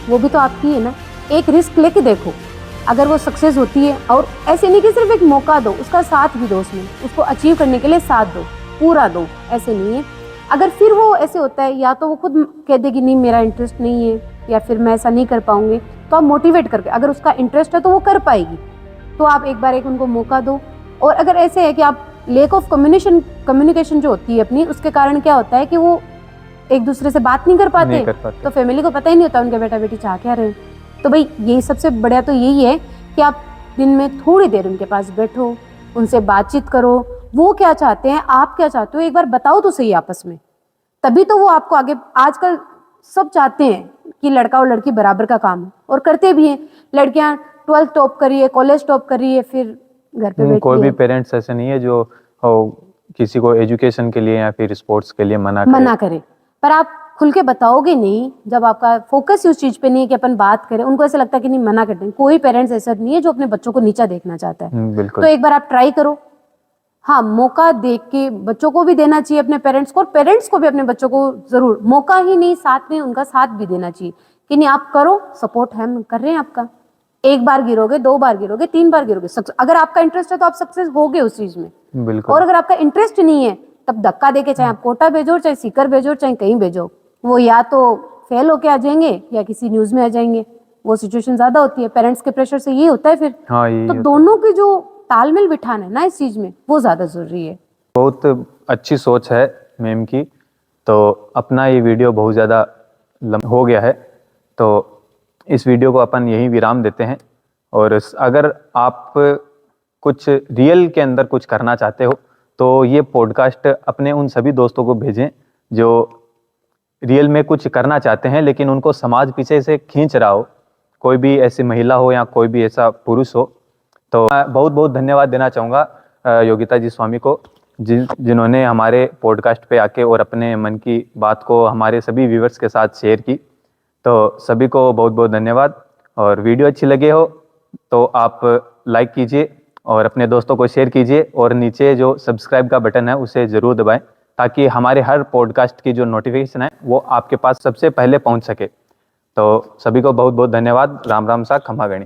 वो भी तो आपकी है ना, एक रिस्क लेके देखो। अगर वो सक्सेस होती है, और ऐसे नहीं कि सिर्फ एक मौका दो, उसका साथ भी दो, उसमें उसको अचीव करने के लिए साथ दो, पूरा दो, ऐसे नहीं है। अगर फिर वो ऐसे होता है, या तो वो खुद कह देगी नहीं मेरा इंटरेस्ट नहीं है, या फिर मैं ऐसा नहीं कर पाऊंगी, तो आप मोटिवेट करके, अगर उसका इंटरेस्ट है तो वो कर पाएगी, तो आप एक बार एक उनको मौका दो। और अगर ऐसे है कि आप लेक ऑफ कम्युनिकेशन जो होती है अपनी, उसके कारण क्या होता है कि वो एक दूसरे से बात नहीं कर पाते, तो फैमिली को पता ही नहीं होता उनके बेटा बेटी चाह क्या रहे हैं। तो भाई यही सबसे बढ़िया तो यही है कि आप दिन में थोड़ी देर उनके पास बैठो, उनसे बातचीत करो, वो क्या चाहते हैं, आप क्या चाहते हो, एक बार बताओ तो सही आपस में, तभी तो वो आपको आगे। आजकल सब चाहते हैं कि लड़का और लड़की बराबर का काम, और करते भी हैं। लड़कियां 12th टॉप करी है, कॉलेज टॉप करी है, फिर घर पे बैठी कोई भी पेरेंट्स ऐसे नहीं है जो किसी को एजुकेशन के लिए या फिर स्पोर्ट्स के लिए मना करे। पर आप खुल के बताओगे नहीं, जब आपका फोकस उस चीज पे नहीं है कि अपन बात करें, उनको ऐसा लगता है कि नहीं मना कर दें। कोई पेरेंट्स ऐसा नहीं है जो अपने बच्चों को नीचा देखना चाहता है। बिल्कुल। तो एक बार आप ट्राई करो। हाँ, मौका देख के बच्चों को भी देना चाहिए अपने पेरेंट्स को, और पेरेंट्स को भी अपने बच्चों को जरूर मौका ही नहीं, साथ में उनका साथ भी देना चाहिए कि नहीं आप करो, सपोर्ट हम कर रहे हैं आपका। एक बार गिरोगे, 2 बार गिरोगे, 3 बार गिरोगे, अगर आपका इंटरेस्ट है तो आप सक्सेस होगे उस चीज में। बिल्कुल। और अगर आपका इंटरेस्ट नहीं है तब धक्का देके चाहे आप कोटा भेजो, चाहे सीकर भेजो, चाहे कहीं भेजो, वो या तो फेल होके आ जाएंगे या किसी न्यूज में आ जाएंगे। वो सिचुएशन ज्यादा होती है, पेरेंट्स के प्रेशर से ये होता है फिर। हाँ, ये तो होता है। दोनों की जो तालमेल बिठाना है ना इस चीज में, वो ज्यादा जरूरी है। बहुत अच्छी सोच है मैम की। तो अपना ये वीडियो बहुत ज़्यादा हो गया है, तो इस वीडियो को अपन यहीं विराम देते हैं। और अगर आप कुछ रियल के अंदर कुछ करना चाहते हो तो ये पॉडकास्ट अपने उन सभी दोस्तों को भेजें जो रियल में कुछ करना चाहते हैं लेकिन उनको समाज पीछे से खींच रहा हो, कोई भी ऐसी महिला हो या कोई भी ऐसा पुरुष हो। तो मैं बहुत बहुत धन्यवाद देना चाहूँगा योगिता जी स्वामी को, जिन्होंने हमारे पॉडकास्ट पे आके और अपने मन की बात को हमारे सभी व्यूवर्स के साथ शेयर की। तो सभी को बहुत बहुत धन्यवाद। और वीडियो अच्छी लगे हो तो आप लाइक कीजिए और अपने दोस्तों को शेयर कीजिए, और नीचे जो सब्सक्राइब का बटन है उसे ज़रूर दबाएं ताकि हमारे हर पॉडकास्ट की जो नोटिफिकेशन है वो आपके पास सबसे पहले पहुंच सके। तो सभी को बहुत बहुत धन्यवाद। राम राम सा, खमा गणी।